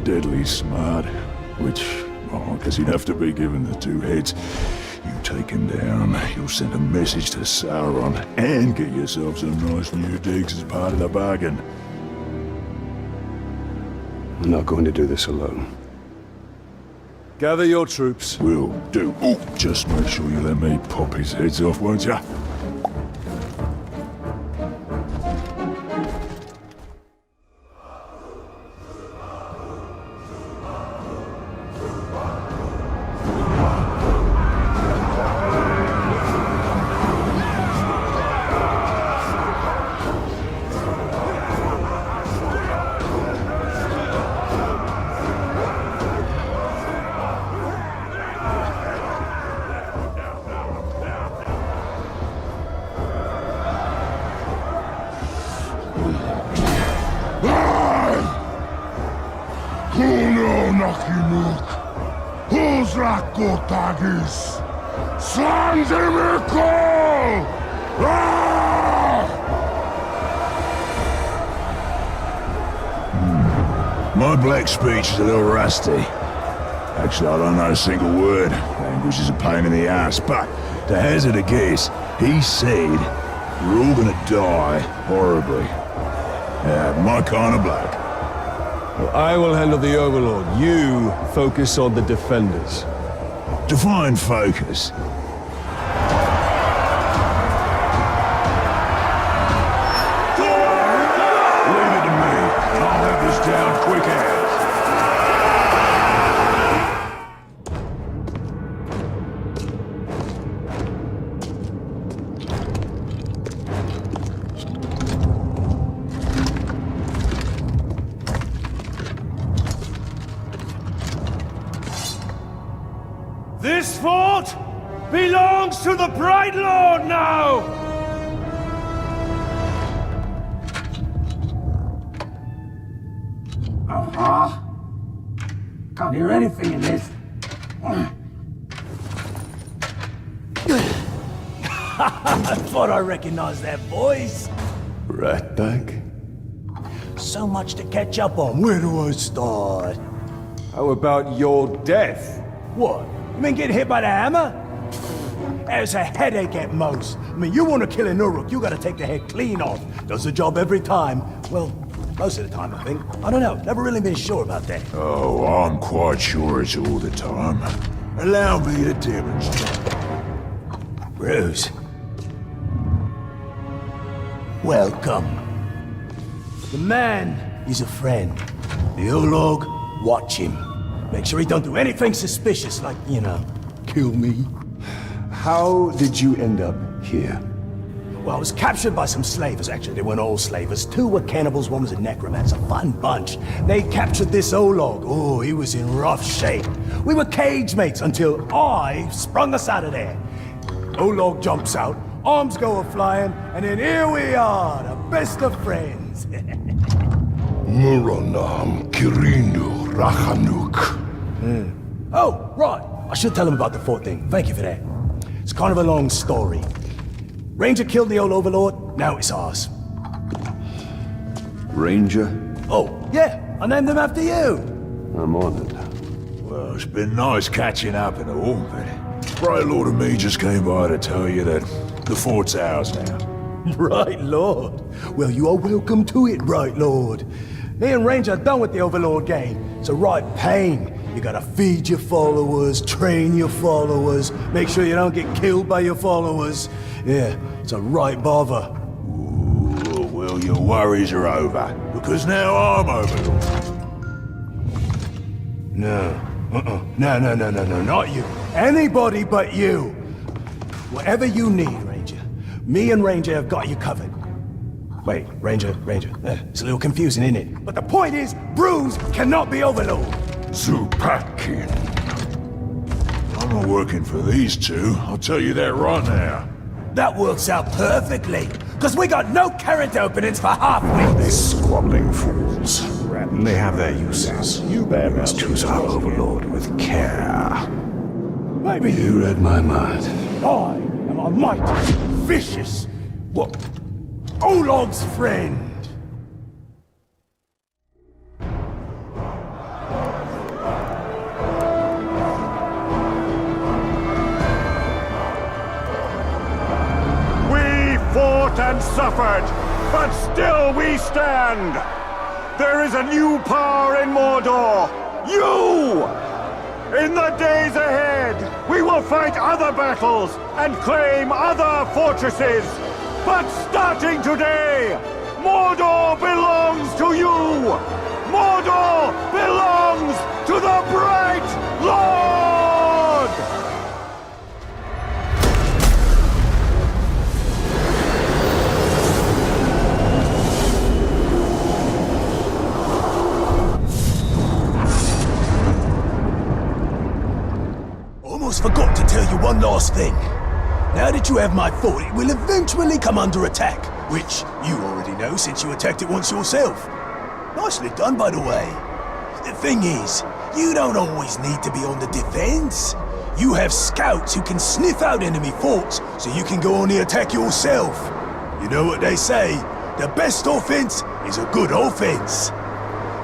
Deadly smart. Which, I guess he'd have to be given the two heads. You take him down, you'll send a message to Sauron, and get yourself some nice new digs as part of the bargain. I'm not going to do this alone. Gather your troops. Will do. Oh, just make sure you let me pop his heads off, won't ya? Tagis! Slanzimikol! My black speech is a little rusty. Actually, I don't know a single word. Language is a pain in the ass, but to hazard a guess, he said, "We're all gonna die horribly." My kind of black. Well, I will handle the Overlord. You focus on the defenders. Define focus. Leave it to me. I'll have this down quick as. This fort belongs to the Bright Lord now! Uh-huh. Can't hear anything in this. I thought I recognized that voice. Ratbag? So much to catch up on. Where do I start? How about your death? What? You mean get hit by the hammer? It's a headache at most. I mean, you want to kill an Uruk, you gotta take the head clean off. Does the job every time. Well, most of the time, I think. I don't know, never really been sure about that. Oh, I'm quite sure it's all the time. Allow me to demonstrate. Bruce. Welcome. The man is a friend. The Olog, watch him. Make sure he don't do anything suspicious, like, you know, kill me. How did you end up here? Well, I was captured by some slavers. Actually, they weren't all slavers. 2 were cannibals, 1 was a necromancer. Fun bunch. They captured this Olog. Oh, he was in rough shape. We were cage mates until I sprung us out of there. Olog jumps out, arms go a-flying, and then here we are, the best of friends. Muranam Kirinu Rachanuk. Oh, right. I should tell him about the fort thing. Thank you for that. It's kind of a long story. Ranger killed the old overlord, now it's ours. Ranger? Oh, yeah, I named him after you. I'm honored. Well, it's been nice catching up and all, but Bright Lord and me just came by to tell you that the fort's ours now. Bright Lord. Well, you are welcome to it, Bright Lord. Me and Ranger are done with the Overlord game. It's a right pain. You gotta feed your followers, train your followers, make sure you don't get killed by your followers. Yeah, it's a right bother. Ooh, well, your worries are over, because now I'm Overlord. No. No, not you. Anybody but you. Whatever you need, Ranger. Me and Ranger have got you covered. Wait, Ranger. It's a little confusing, isn't it? But the point is, Bruce cannot be Overlord. Zupakin. I'm not working for these 2, I'll tell you that right now. That works out perfectly, because we got no character openings for half-wits. These squabbling fools. They have their uses. You must choose our overlord with care. Maybe you read my mind. I am a mighty, vicious, Olog's friend. We fought and suffered, but still we stand. There is a new power in Mordor. You! In the days ahead, we will fight other battles and claim other fortresses. But starting today, Mordor belongs to you! Mordor belongs to the Bright Lord! Almost forgot to tell you one last thing. Now that you have my fort, it will eventually come under attack, which you already know since you attacked it once yourself. Nicely done, by the way. The thing is, you don't always need to be on the defense. You have scouts who can sniff out enemy forts, so you can go on the attack yourself. You know what they say, the best offense is a good offense.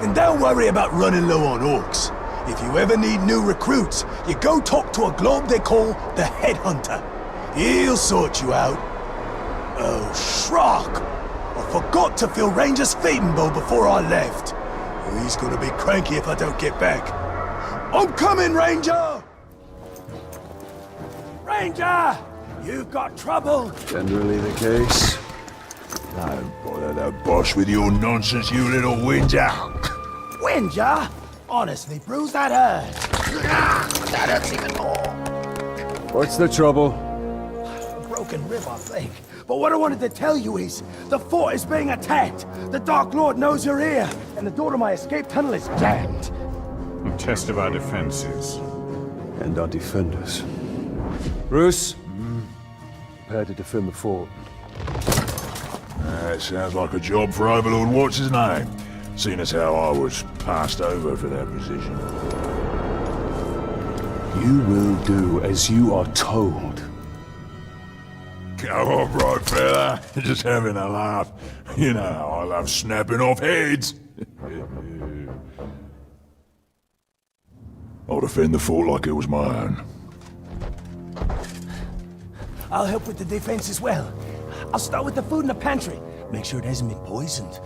And don't worry about running low on orcs. If you ever need new recruits, you go talk to a glob they call the Headhunter. He'll sort you out. Oh, Shrock! I forgot to fill Ranger's feeding bowl before I left. Oh, he's gonna be cranky if I don't get back. I'm coming, Ranger! Ranger! You've got trouble! Generally the case. Don't bother the boss with your nonsense, you little whinger. Whinger? Honestly, Bruce, that hurts. That hurts even more. What's the trouble? Broken rib, I think. But what I wanted to tell you is, the fort is being attacked. The Dark Lord knows you're here, and the door to my escape tunnel is jammed. A test of our defenses. And our defenders. Bruce, prepare to defend the fort. That sounds like a job for Overlord What's-His-Name, seeing as how I was passed over for that position. You will do as you are told. Go on, right, fella. Just having a laugh. You know how I love snapping off heads. I'll defend the fort like it was my own. I'll help with the defense as well. I'll start with the food in the pantry. Make sure it hasn't been poisoned.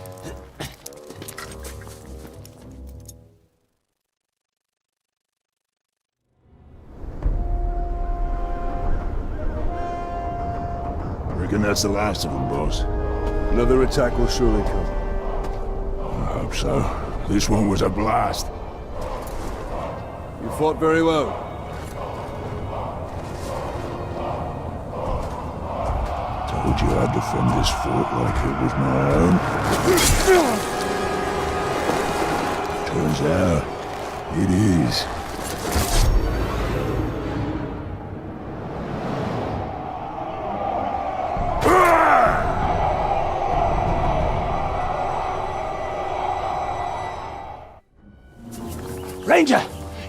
Reckon that's the last of them, boss. Another attack will surely come. I hope so. This one was a blast. You fought very well. Told you I'd defend this fort like it was my own. Turns out, it is. Ranger!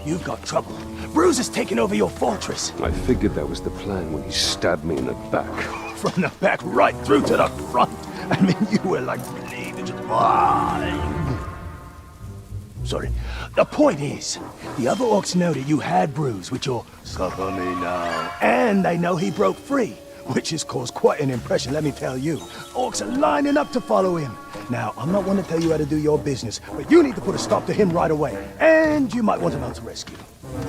You've got trouble. Bruce has taken over your fortress. I figured that was the plan when he stabbed me in the back. From the back right through to the front. I mean, you were like bleeding. Sorry. The point is, the other orcs know that you had Bruce with your suffer me now. And they know he broke free, which has caused quite an impression, let me tell you. Orcs are lining up to follow him. Now, I'm not one to tell you how to do your business, but you need to put a stop to him right away. And you might want to mount a rescue.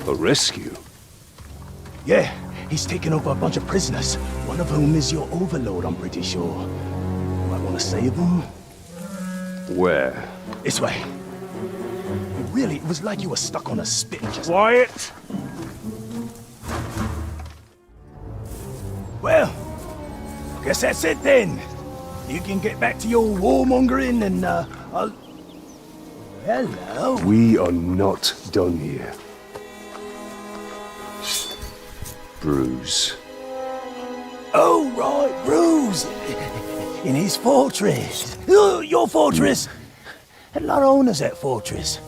A rescue? Yeah, he's taken over a bunch of prisoners, one of whom is your overlord, I'm pretty sure. You might want to save them. Where? This way. Really, it was like you were stuck on a spit and just... Quiet! Well, guess that's it then. You can get back to your warmongering and, I'll... Hello? We are not done here. Bruce. Oh, right, Bruce. In his fortress. Oh, your fortress. Had a lot of owners, that fortress.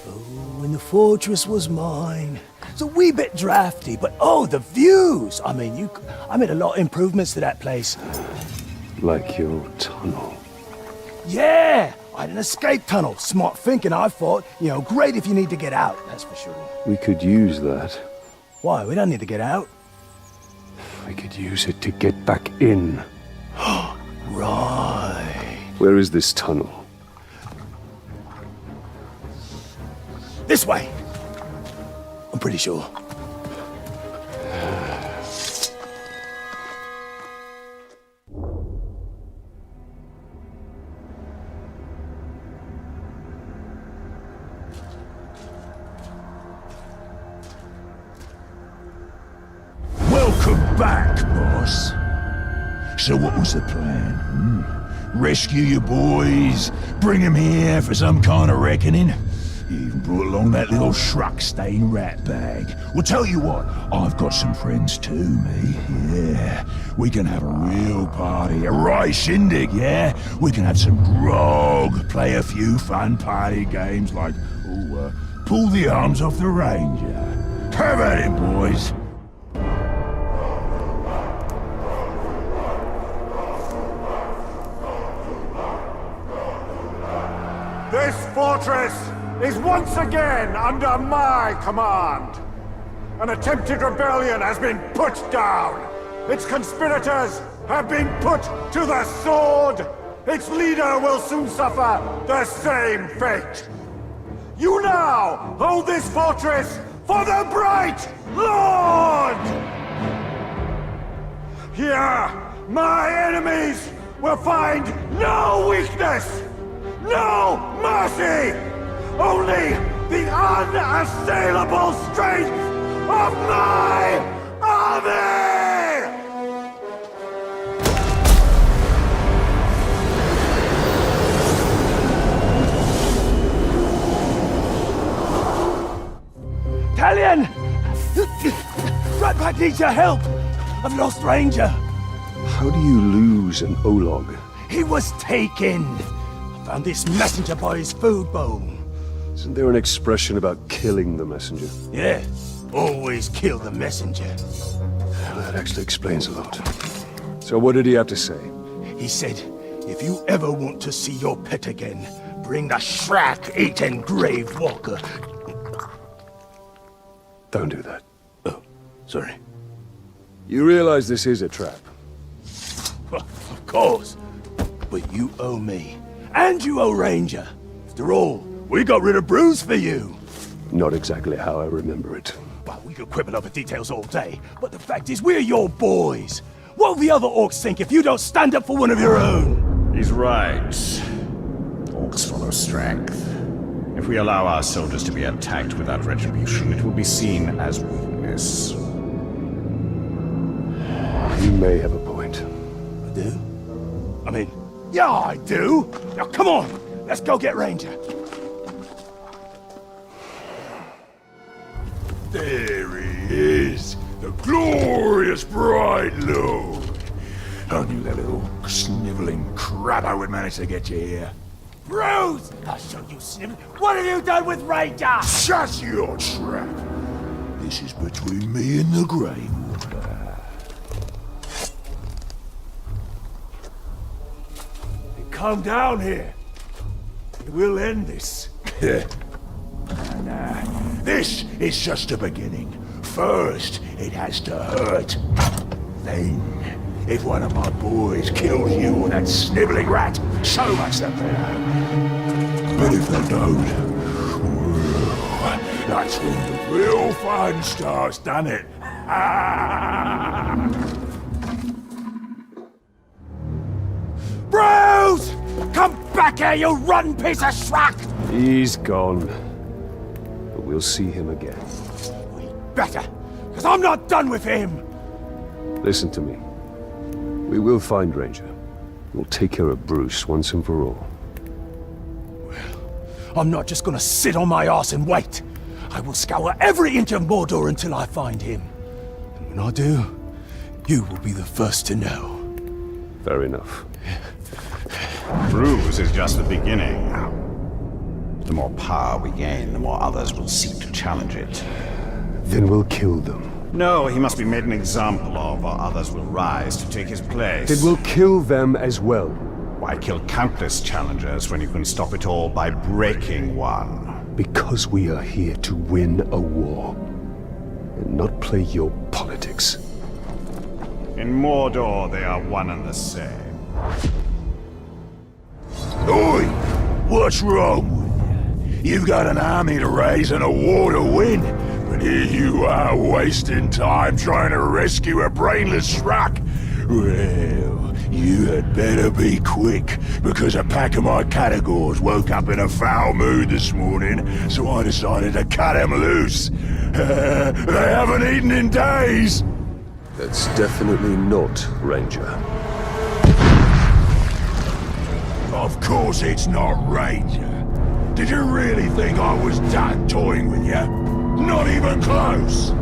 Oh, and the fortress was mine. It's a wee bit drafty, but oh, the views! I mean, I made a lot of improvements to that place. Like your tunnel. Yeah! I had an escape tunnel. Smart thinking, I thought. You know, great if you need to get out, that's for sure. We could use that. Why? We don't need to get out. We could use it to get back in. Right. Where is this tunnel? This way! I'm pretty sure. Welcome back, boss. So what was the plan? Rescue your boys? Bring them here for some kind of reckoning? You even brought along that little shrug-stained rat bag. Well, tell you what, I've got some friends too, me. Yeah, we can have a real party, a right shindig, yeah? We can have some grog, play a few fun party games like, pull the arms off the ranger. Have at it, boys. This fortress is once again under my command. An attempted rebellion has been put down. Its conspirators have been put to the sword. Its leader will soon suffer the same fate. You now hold this fortress for the Bright Lord! Here, my enemies will find no weakness, no mercy! Only the unassailable strength of my army! Talion! Ratpack needs your help! I've lost Ranger. How do you lose an Olog? He was taken. I found this messenger by his food bowl. Isn't there an expression about killing the messenger? Yeah, always kill the messenger. Well, that actually explains a lot. So what did he have to say? He said, if you ever want to see your pet again, bring the Shrek-eaten grave walker. Don't do that. Oh, sorry. You realize this is a trap? Of course. But you owe me. And you owe Ranger. After all, we got rid of Bruce for you. Not exactly how I remember it. Well, we could quibble over details all day, but the fact is we're your boys. What will the other orcs think if you don't stand up for one of your own? He's right. Orcs follow strength. If we allow our soldiers to be attacked without retribution, it will be seen as weakness. You may have a point. I do? I mean, yeah, I do! Now come on, let's go get Ranger. There he is, the glorious Bright Lord. I knew that little sniveling crabbo would manage to get you here. Bruce! I'll show you, Snivel. What have you done with Ranger? Shut your trap! This is between me and the Grey Water. Come down here. We'll end this. Nah, this is just the beginning. First, it has to hurt. Then, if one of my boys kills you or that sniveling rat, so much the better. But if they don't, well, that's when the real fun starts, doesn't it? Bruce! Come back here, you rotten piece of schmuck! He's gone. But we'll see him again. We better, because I'm not done with him! Listen to me. We will find Ranger. We'll take care of Bruce once and for all. I'm not just gonna sit on my ass and wait. I will scour every inch of Mordor until I find him. And when I do, you will be the first to know. Fair enough. Bruce is just the beginning. The more power we gain, the more others will seek to challenge it. Then we'll kill them. No, he must be made an example of, or others will rise to take his place. Then we'll kill them as well. Why kill countless challengers when you can stop it all by breaking one? Because we are here to win a war, and not play your politics. In Mordor, they are one and the same. Oi! What's wrong with you? You've got an army to raise and a war to win, but here you are wasting time trying to rescue a brainless schmuck. Well, you had better be quick, because a pack of my categories woke up in a foul mood this morning, so I decided to cut them loose. They haven't eaten in days! That's definitely not Ranger. Of course it's not Ranger. Did you really think I was done toying with you? Not even close!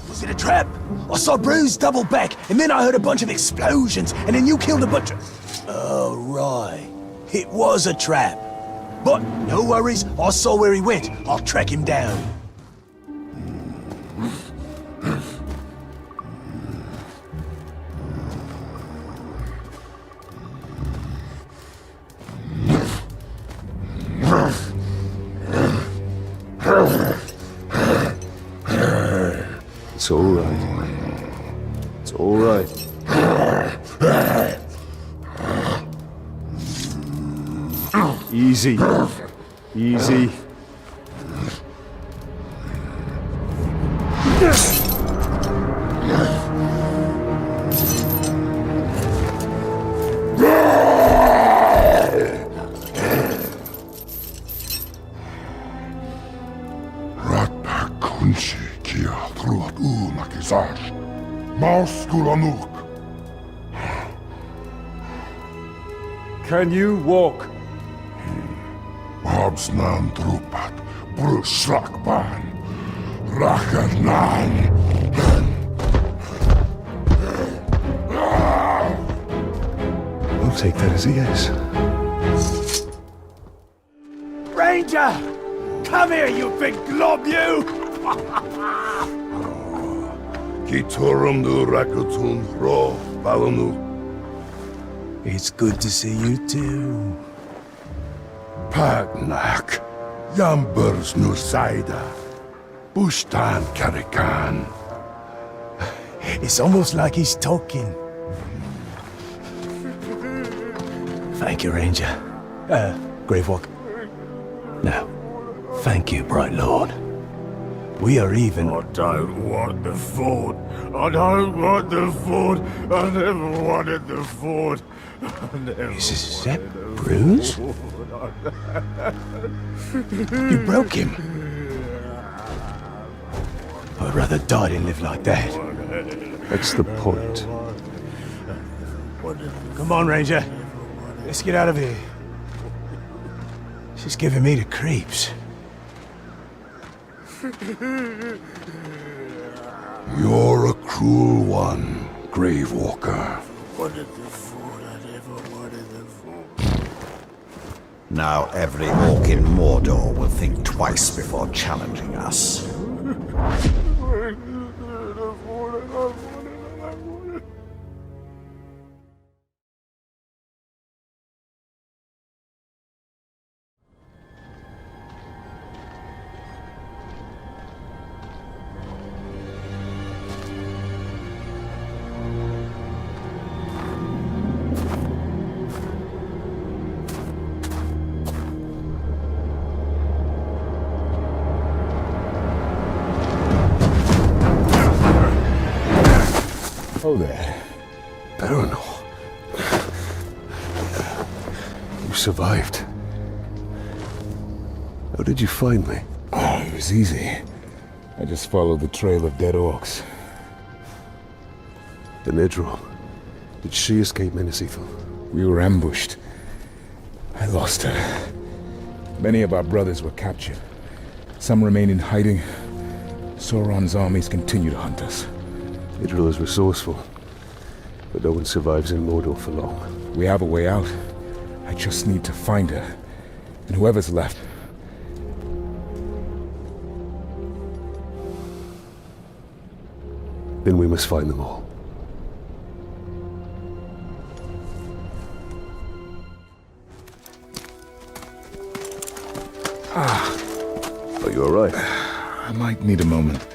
Was it a trap? I saw Bruce double back, and then I heard a bunch of explosions, and then you killed a butcher. Oh, right. It was a trap. But no worries, I saw where he went. I'll track him down. It's all right. It's all right. Easy. Easy. Can you walk? Habsnan trupat, Bruslakban, Rakarnan. We'll take that as a yes. Ranger! Come here, you big glob, you! Kitorumdu Rakutun Ro, Balanu. It's good to see you too. Pagnak, Yambers Nursaida, Bushtan Karikan. It's almost like he's talking. Thank you, Ranger. Gravewalk. No. Thank you, Bright Lord. We are even... I don't want the fort. I don't want the fort. I never wanted the fort. Is that Bruce? You broke him. I'd rather die than live like that. That's the point. Come on, Ranger. Let's get out of here. She's giving me the creeps. You're a cruel one, Gravewalker. Now every orc in Mordor will think twice before challenging us. Oh there. Baranor. You survived. How did you find me? Oh, it was easy. I just followed the trail of dead orcs. Then Idril. Did she escape Minas Ithil? We were ambushed. I lost her. Many of our brothers were captured. Some remain in hiding. Sauron's armies continue to hunt us. Idril is resourceful, but no one survives in Mordor for long. We have a way out. I just need to find her. And whoever's left. Then we must find them all. Are you alright? I might need a moment.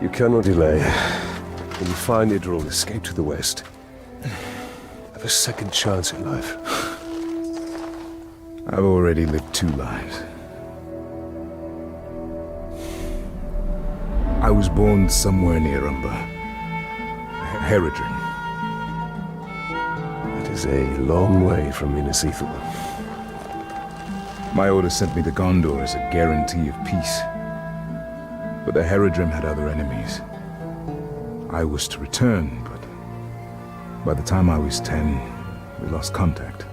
You cannot delay. When you find Idril, escape to the west. Have a second chance at life. I've already lived 2 lives. I was born somewhere near Umber. Herodrin. It is a long way from Minas Ithil. My order sent me to Gondor as a guarantee of peace. But the Herodrim had other enemies. I was to return, but by the time I was 10, we lost contact.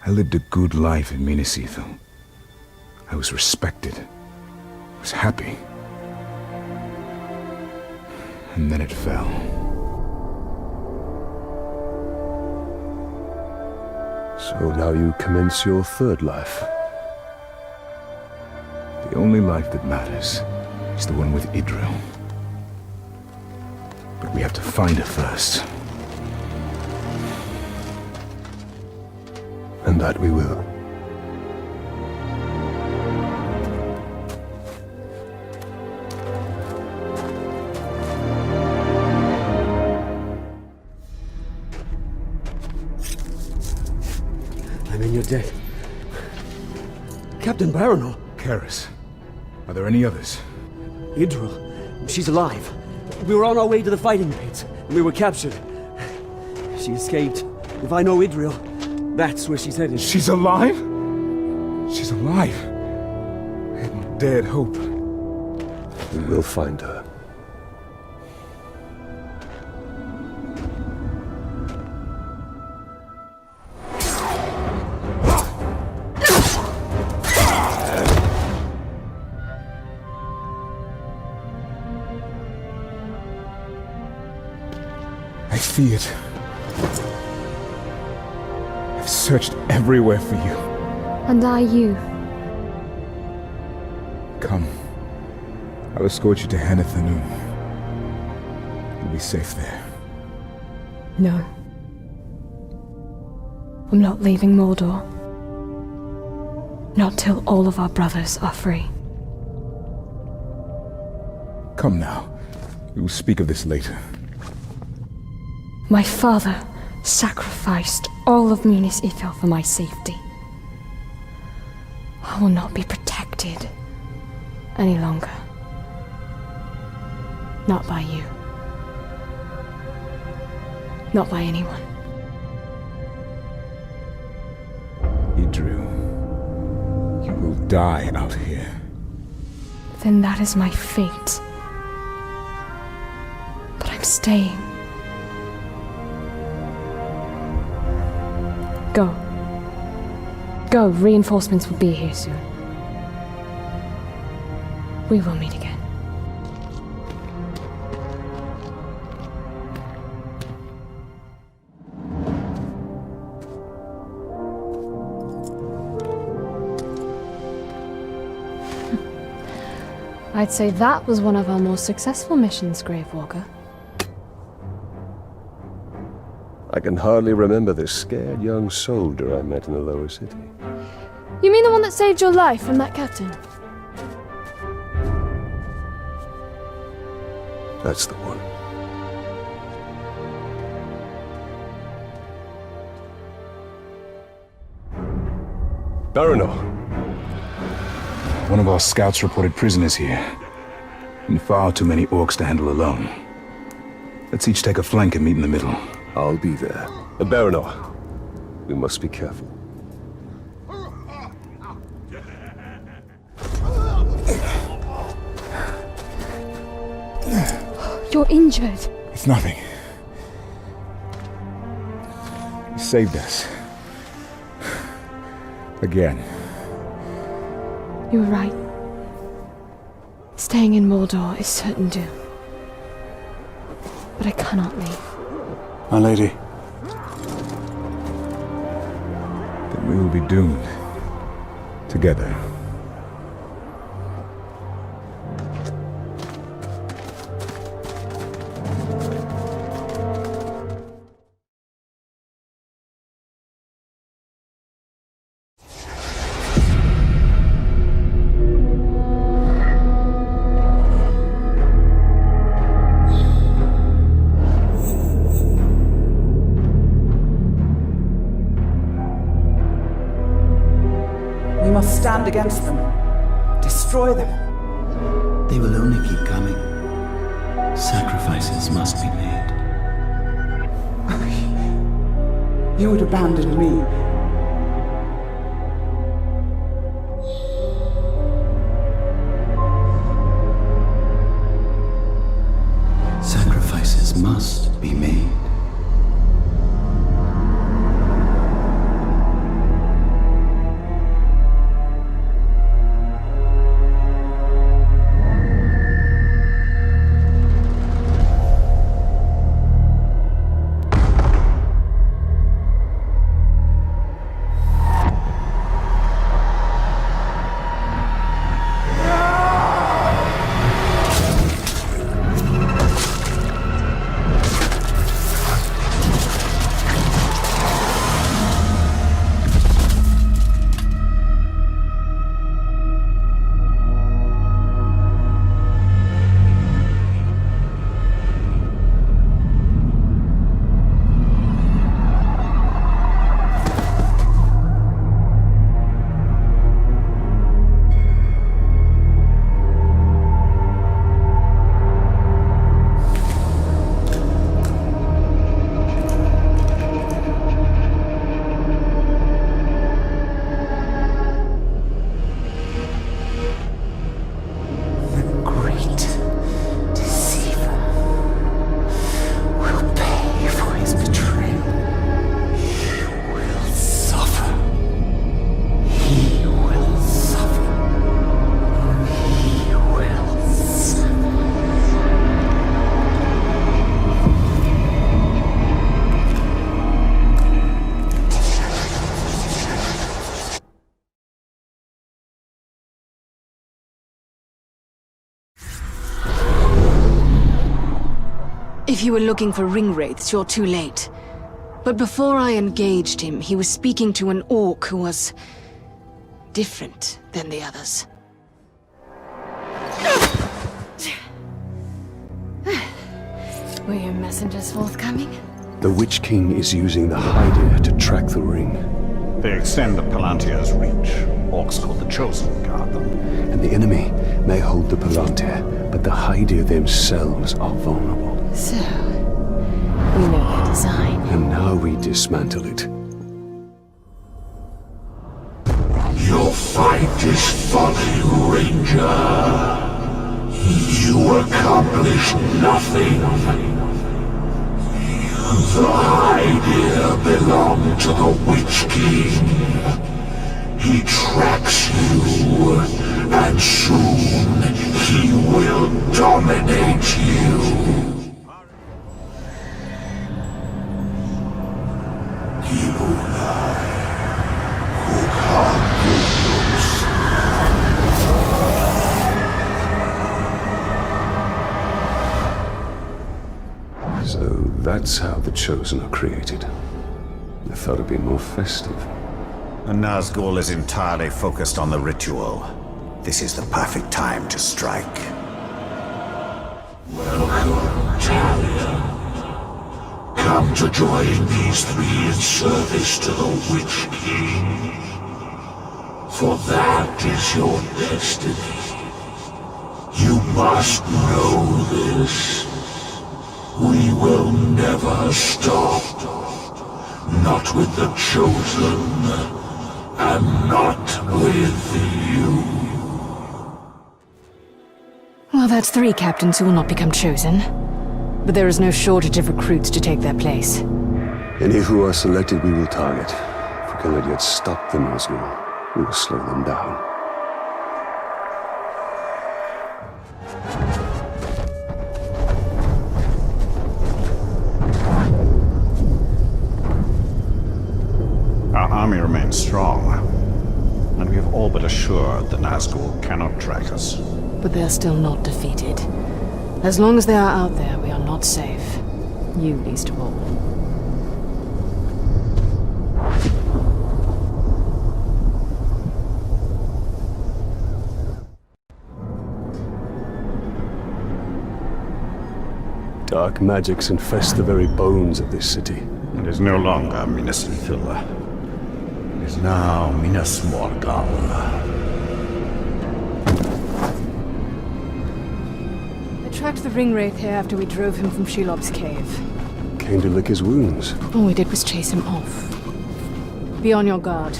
I lived a good life in Minas Ithil. I was respected. I was happy. And then it fell. So now you commence your third life. The only life that matters is the one with Idril. But we have to find her first. And that we will. I'm in your debt. Captain Baranor. Karis. Are there any others? Idril. She's alive. We were on our way to the fighting pits, and we were captured. She escaped. If I know Idril, that's where she's headed. She's alive? She's alive. I hadn't dared hope. We will find her. I see it. I've searched everywhere for you. And I you. Come. I'll escort you to Hanathanum. You'll be safe there. No. I'm not leaving Mordor. Not till all of our brothers are free. Come now. We will speak of this later. My father sacrificed all of Minas Ithil for my safety. I will not be protected any longer. Not by you. Not by anyone. Idril, you will die out here. Then that is my fate. But I'm staying. Go. Go, reinforcements will be here soon. We will meet again. I'd say that was one of our more successful missions, Gravewalker. I can hardly remember this scared young soldier I met in the lower city. You mean the one that saved your life from that captain? That's the one. Baranor! One of our scouts reported prisoners here. And far too many orcs to handle alone. Let's each take a flank and meet in the middle. I'll be there. Baranor, we must be careful. You're injured. It's nothing. You saved us. Again. You were right. Staying in Mordor is certain doom. But I cannot leave. My lady. Then we will be doomed. Together. We must stand against them. Destroy them. They will only keep coming. Sacrifices must be made. You would abandon me. Sacrifices must be made. If you were looking for ringwraiths, you're too late. But before I engaged him, he was speaking to an orc who was different than the others. Were your messengers forthcoming? The Witch King is using the Hydir to track the ring. They extend the Palantir's reach. Orcs called the Chosen guard them. And the enemy may hold the Palantir, but the Hydir themselves are vulnerable. So, we know their design. And now we dismantle it. Your fight is folly, Ranger. You accomplish nothing. The Hydir belong to the Witch King. He tracks you, and soon he will dominate you. So that's how the Chosen are created. I thought it'd be more festive. The Nazgul is entirely focused on the ritual. This is the perfect time to strike. Welcome, Talia. Come to join these three in service to the Witch King. For that is your destiny. You must know this. We will never stop. Not with the Chosen, and not with you. Well, that's 3 captains who will not become chosen. But there is no shortage of recruits to take their place. Any who are selected we will target. If we cannot yet stop the Nazgul, we will slow them down. Our army remains strong, and we have all but assured the Nazgul cannot track us. But they are still not defeated. As long as they are out there, we are not safe. You least of all. Dark magics infest the very bones of this city. It is no longer Minas Ithil. It is now Minas Morgul. I tracked the ringwraith here after we drove him from Shelob's cave. Came to lick his wounds. All we did was chase him off. Be on your guard.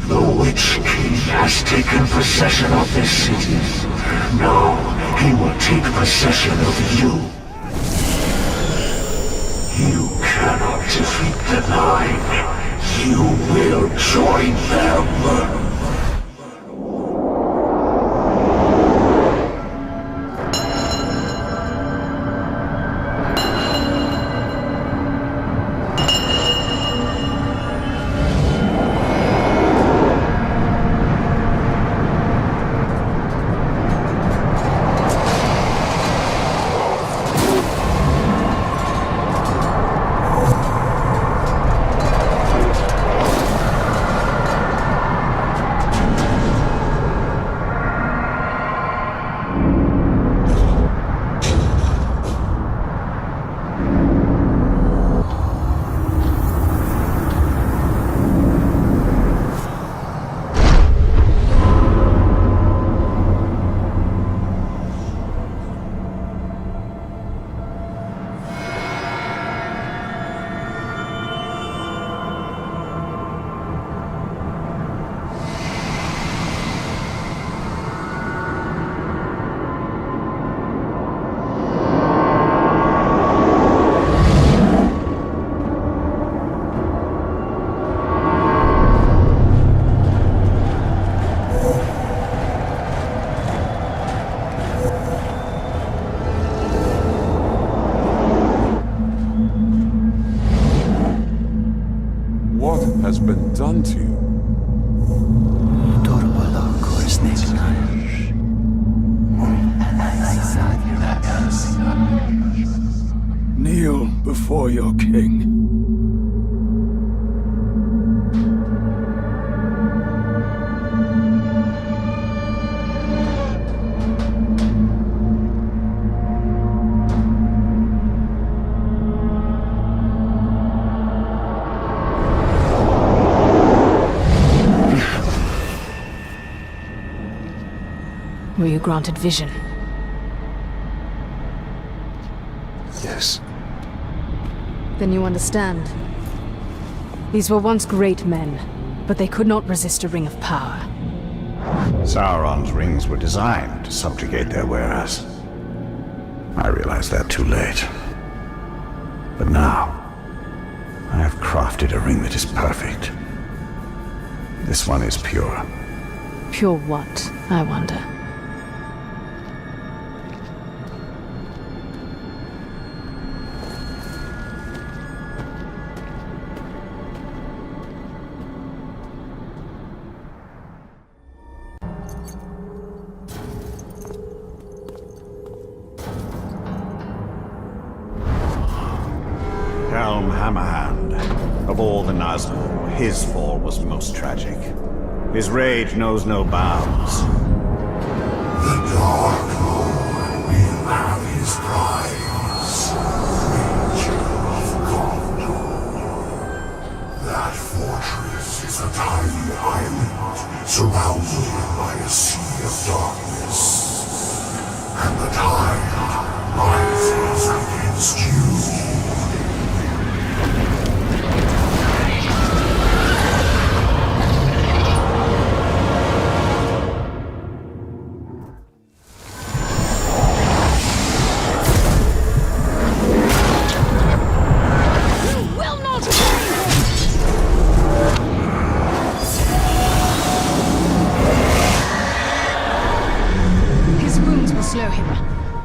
The Witch King has taken possession of this city. Now he will take possession of you. You cannot defeat the Nine. You will join them. Has been done to you. Kneel before your king. Were you granted vision? Yes. Then you understand. These were once great men, but they could not resist a ring of power. Sauron's rings were designed to subjugate their wearers. I realized that too late. But now, I have crafted a ring that is perfect. This one is pure. Pure what, I wonder? Helm Hammerhand. Of all the Nazgul, his fall was most tragic. His rage knows no bounds. The Dark Lord will have his prize. Ranger of Gondor. That fortress is a tiny island surrounded by a sea of darkness. And the tide rises against you. Slow him.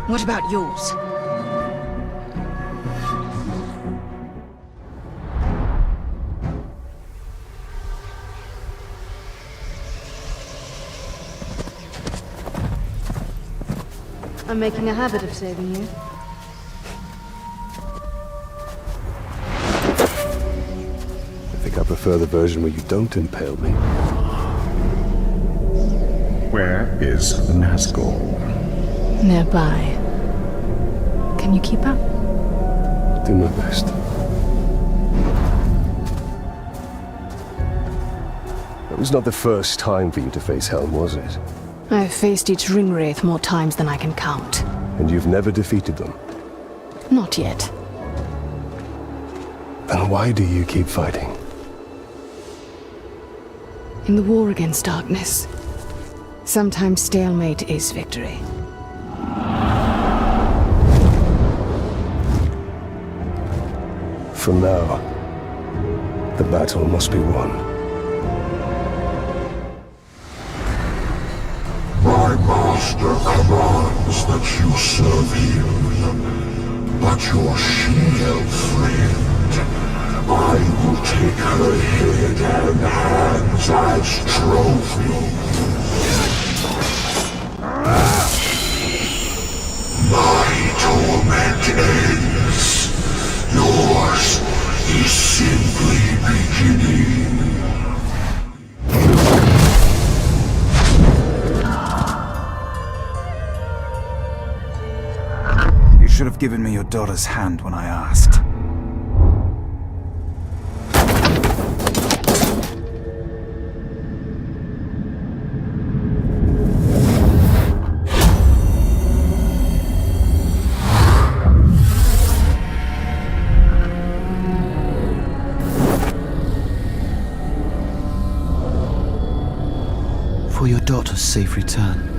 What about yours? I'm making a habit of saving you. I think I prefer the version where you don't impale me. Where is the Nazgul? Nearby. Can you keep up? I'll do my best. It was not the first time for you to face Helm, was it? I've faced each ringwraith more times than I can count. And you've never defeated them? Not yet. Then why do you keep fighting? In the war against darkness, sometimes stalemate is victory. For now, the battle must be won. My master commands that you serve him, but your shield friend, I will take her head and hands as trophy. My torment ends. Yours is simply beginning. You should have given me your daughter's hand when I asked. For your daughter's safe return.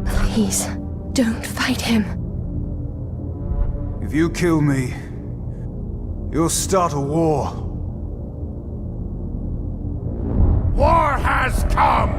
Please, don't fight him. If you kill me, you'll start a war. War has come!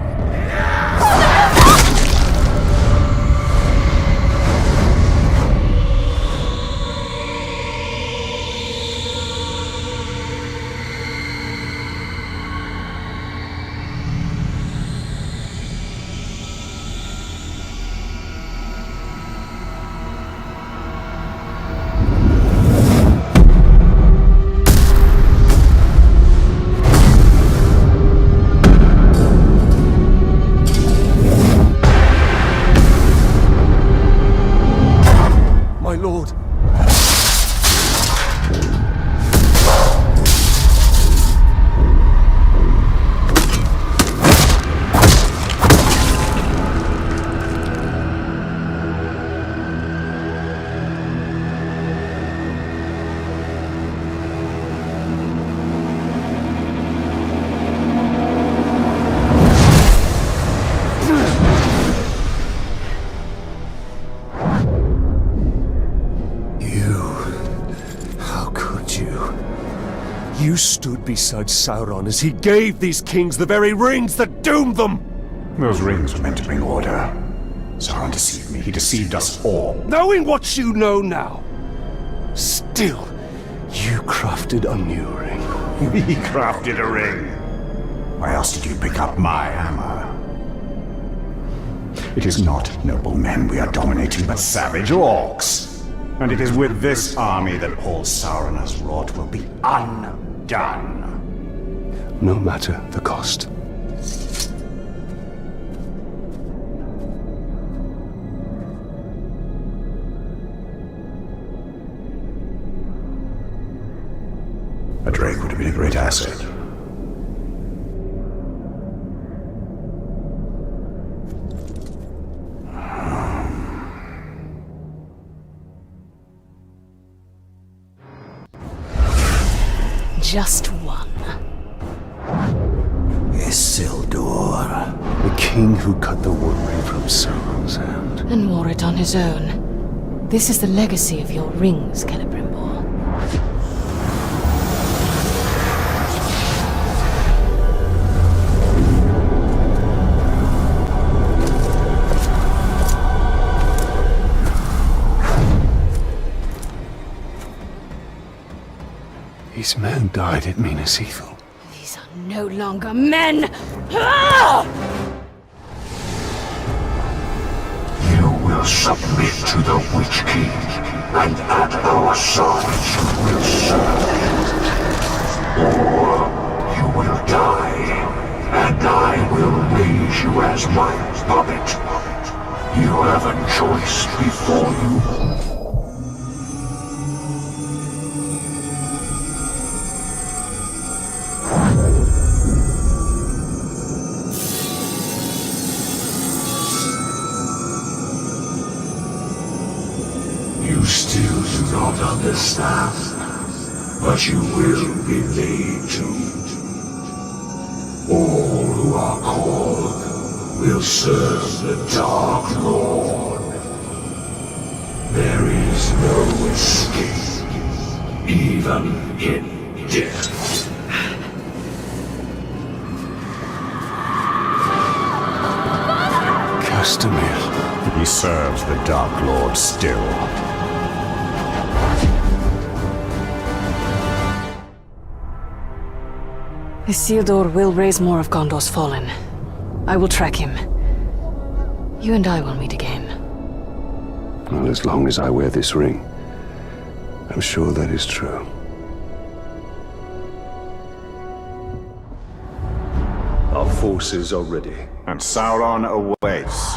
You stood beside Sauron as he gave these kings the very rings that doomed them! Those rings were meant to bring order. Sauron deceived me. He deceived us all. Knowing what you know now, still, you crafted a new ring. We crafted a ring. Why else did you pick up my hammer? It is not noble men we are dominating, but savage orcs. And it is with this army that all Sauron has wrought will be undone. No matter the cost. A Drake would have been a great asset. Just one. Isildur. The king who cut the One Ring from Sauron's hand. And wore it on his own. This is the legacy of your rings, Celebrimbor. These men died at Minas Ithil. These are no longer men! Ah! You will submit to the Witch King, and at our sides you will serve. Or you will die, and I will raise you as my puppet. You have a choice before you. You still do not understand, but you will be made to. All who are called will serve the Dark Lord. There is no escape, even in death. Castamere. He serves the Dark Lord still. Isildur will raise more of Gondor's fallen. I will track him. You and I will meet again. Well, as long as I wear this ring, I'm sure that is true. Our forces are ready. And Sauron awaits.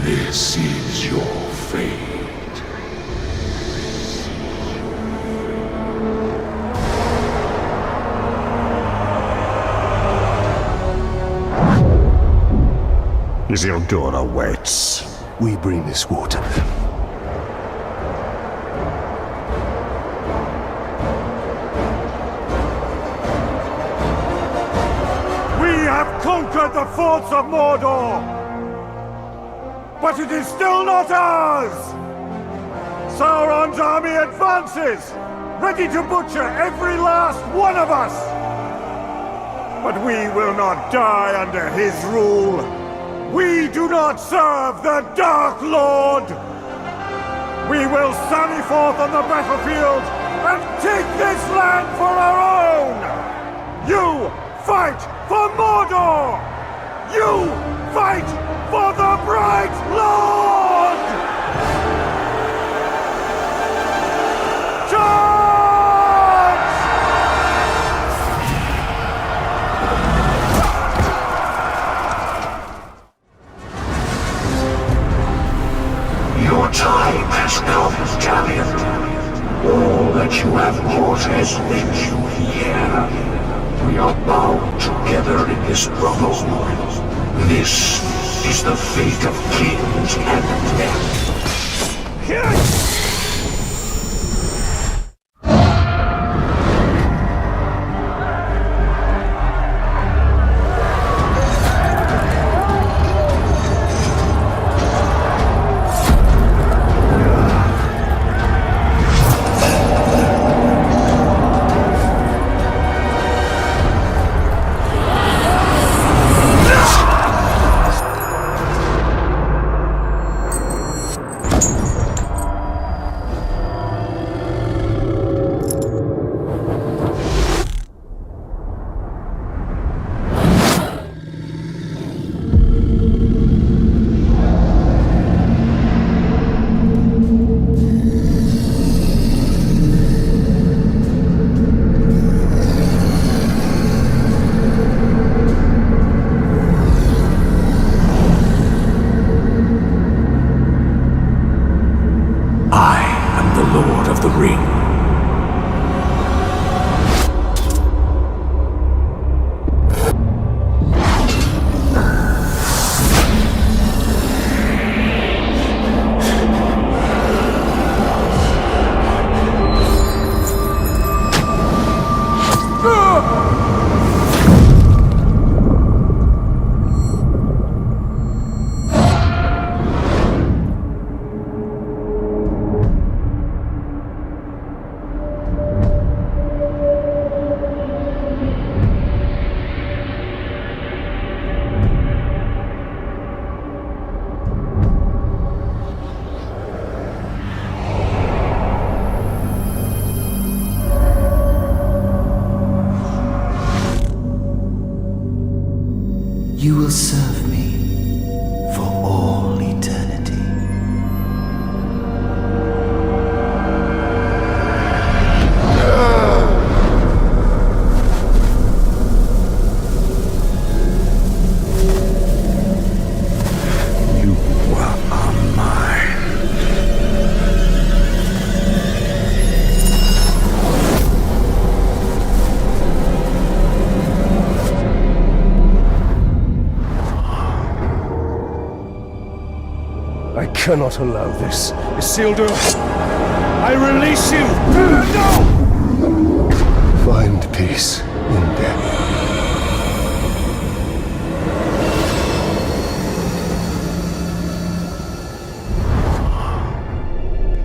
This is your fate. Isildur awaits. We bring this war to them. We have conquered the forts of Mordor! But it is still not ours! Sauron's army advances, ready to butcher every last one of us! But we will not die under his rule! We do not serve the Dark Lord! We will sally forth on the battlefield and take this land for our own! You fight for Mordor! You fight for the Bright Lord! Charge! Your time has come, Talion. All that you have wrought has led you here. We are bound together in this brotherhood. This is the fate of kings and men. Lord of the Ring. You will serve me for all eternity. You are mine. I cannot allow this. Isildur, I release you! No! Find peace in death.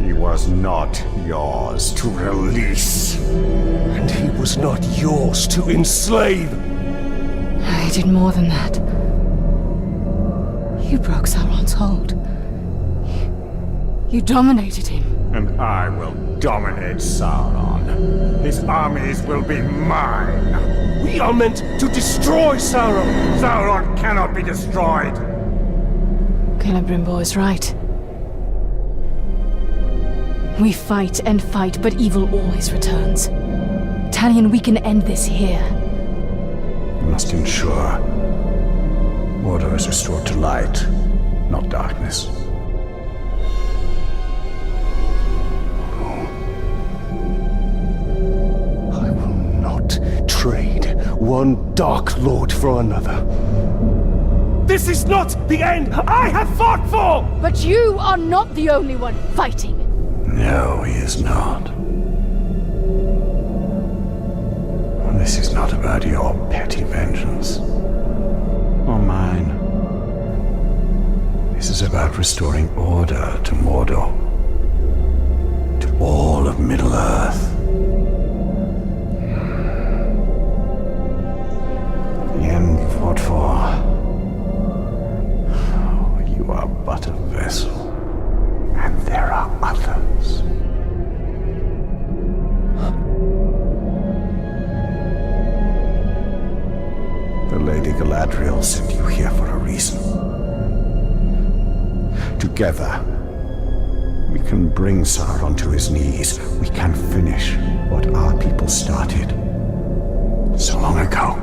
He was not yours to release. And he was not yours to enslave! I did more than that. You broke Sauron's hold. You dominated him. And I will dominate Sauron. His armies will be mine. We are meant to destroy Sauron! Sauron cannot be destroyed! Celebrimbor is right. We fight and fight, but evil always returns. Talion, we can end this here. We must ensure Mordor is restored to light, not darkness. I will not trade one Dark Lord for another. This is not the end I have fought for! But you are not the only one fighting. No, he is not. This is not about your petty vengeance. Or mine. This is about restoring order to Mordor. To all of Middle-earth. The end you fought for. You are but a vessel. And there are others. The Lady Galadriel sent you here for a reason. Together, we can bring Sauron to his knees. We can finish what our people started so long ago.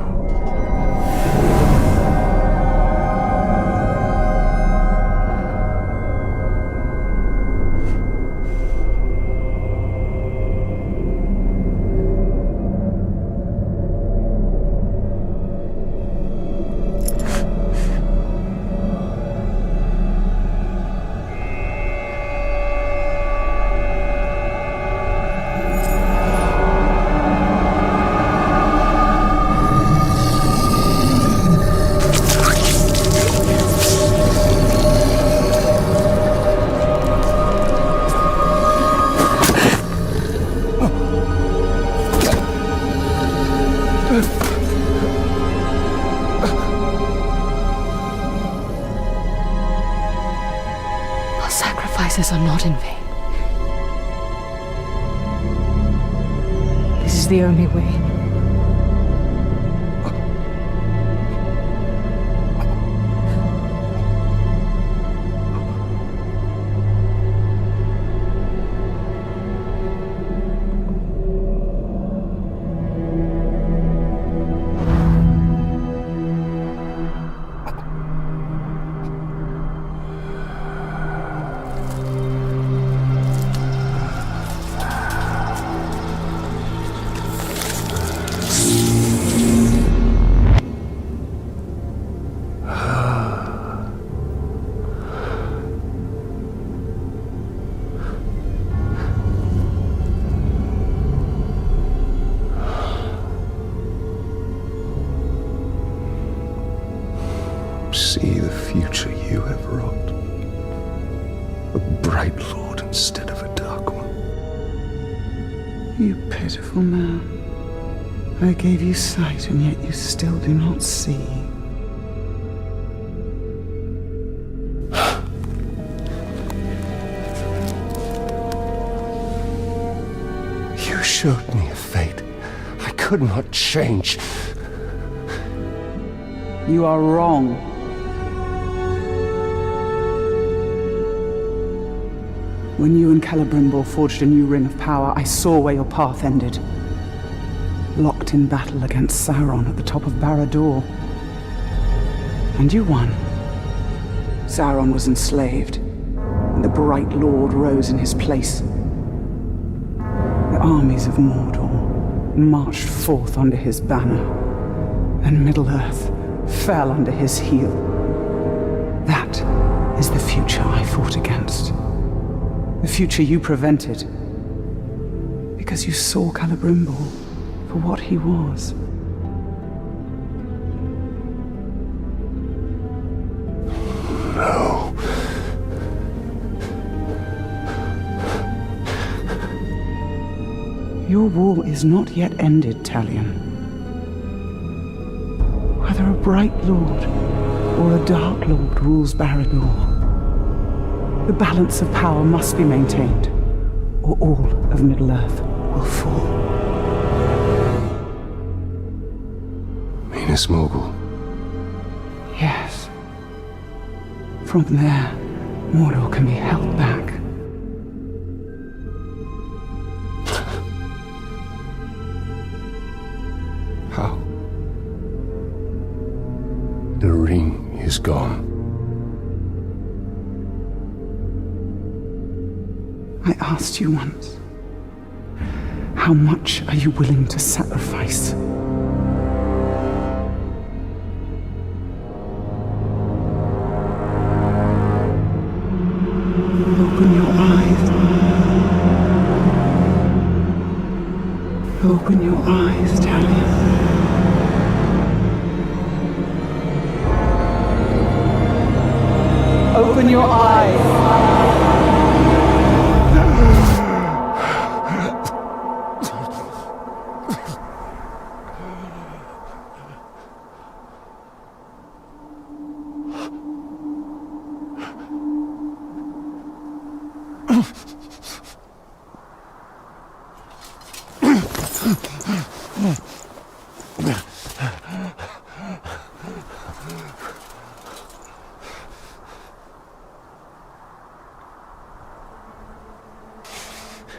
Our sacrifices are not in vain. This is the only way. instead of a dark one. You pitiful man. I gave you sight, and yet you still do not see. You showed me a fate I could not change. You are wrong. When you and Celebrimbor forged a new ring of power, I saw where your path ended. Locked in battle against Sauron at the top of Barad-dûr. And you won. Sauron was enslaved, and the Bright Lord rose in his place. The armies of Mordor marched forth under his banner, and Middle-earth fell under his heel. That is the future I fought against. The future you prevented. Because you saw Celebrimbor for what he was. No. Your war is not yet ended, Talion. Whether a Bright Lord or a Dark Lord rules Barad-dûr, the balance of power must be maintained, or all of Middle-earth will fall. Minas Morgul. Yes. From there, Mordor can be held back. How? The ring is gone. I asked you once, how much are you willing to sacrifice? Open your eyes. Open your eyes, Talion. Open your eyes.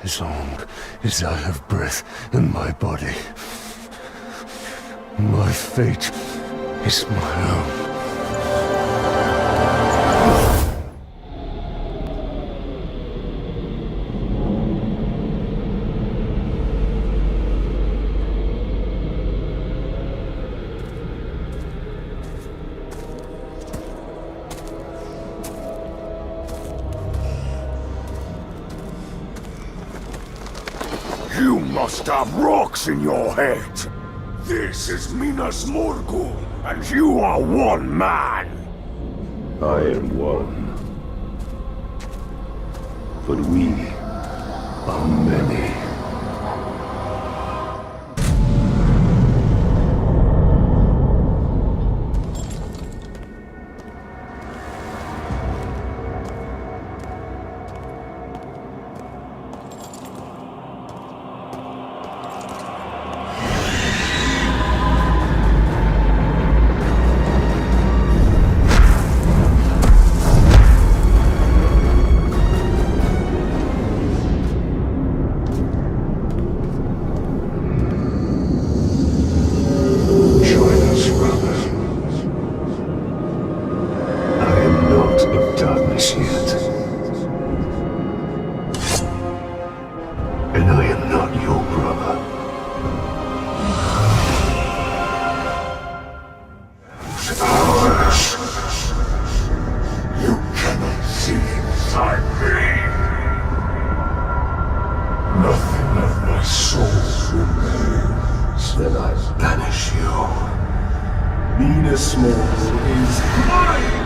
As long as I have breath in my body, my fate is my own. You must have rocks in your head. This is Minas Morgul, and you are one man. I am one. But we are many. And I am not your brother. It's ours. You cannot see inside me. Nothing of my soul remains. Then I banish you. Minas Morgul is mine!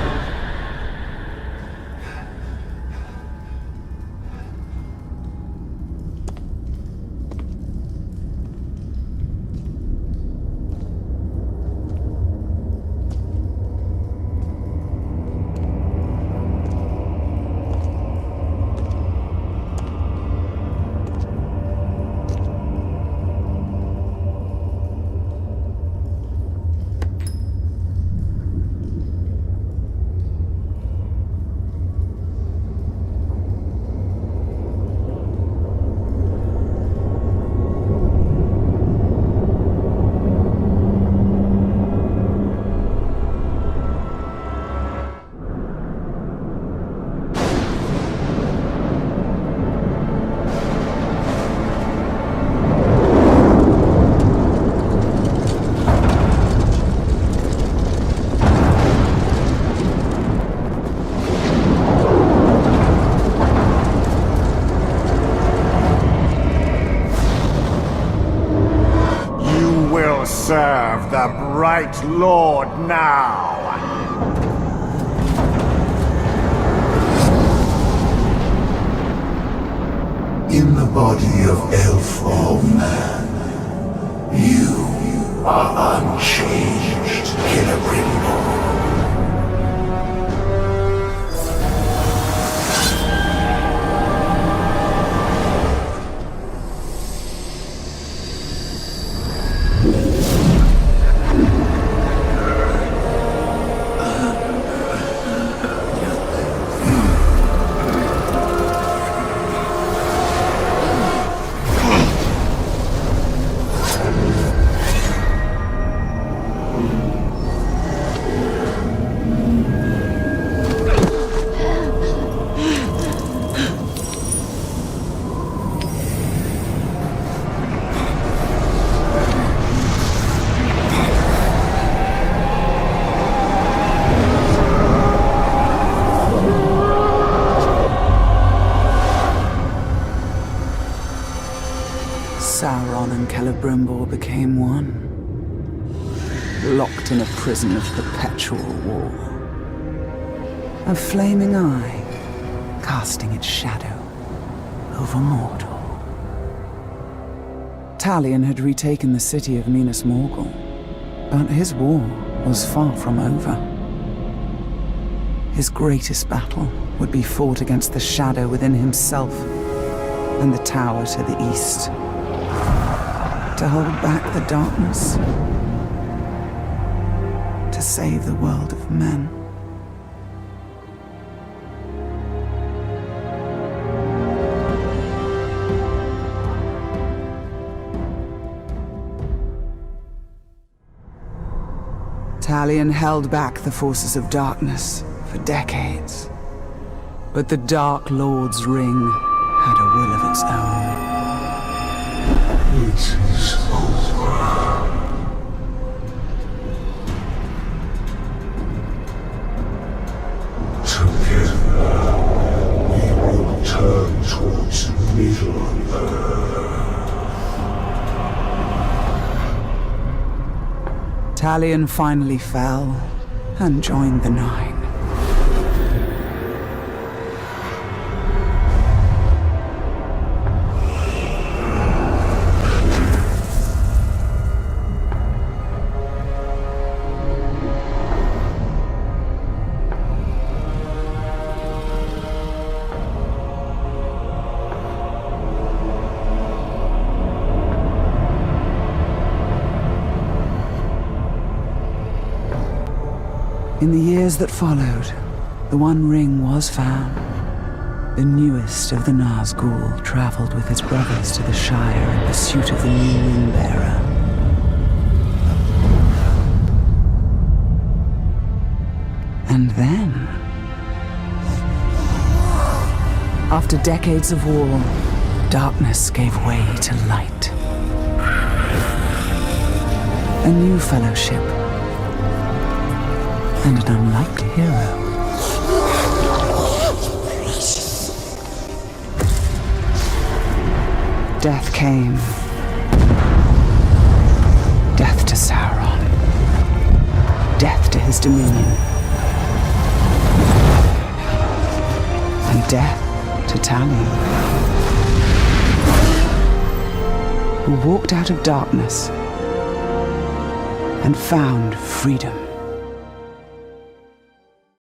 of the Bright Lord now! In the body of elf or man, you are unchanged, Celebrimbor. Sauron and Celebrimbor became one, locked in a prison of perpetual war. A flaming eye, casting its shadow over Mordor. Talion had retaken the city of Minas Morgul, but his war was far from over. His greatest battle would be fought against the shadow within himself and the tower to the east. To hold back the darkness. To save the world of men. Talion held back the forces of darkness for decades. But the Dark Lord's ring had a will of its own. It is over. Together, we will turn towards Middle-earth. Talion finally fell and joined the Nine. In the years that followed, the One Ring was found. The newest of the Nazgul traveled with his brothers to the Shire in pursuit of the new ring-bearer. And then, after decades of war, darkness gave way to light. A new fellowship. And an unlikely hero. Death came. Death to Sauron. Death to his dominion. And death to Talion, who walked out of darkness and found freedom.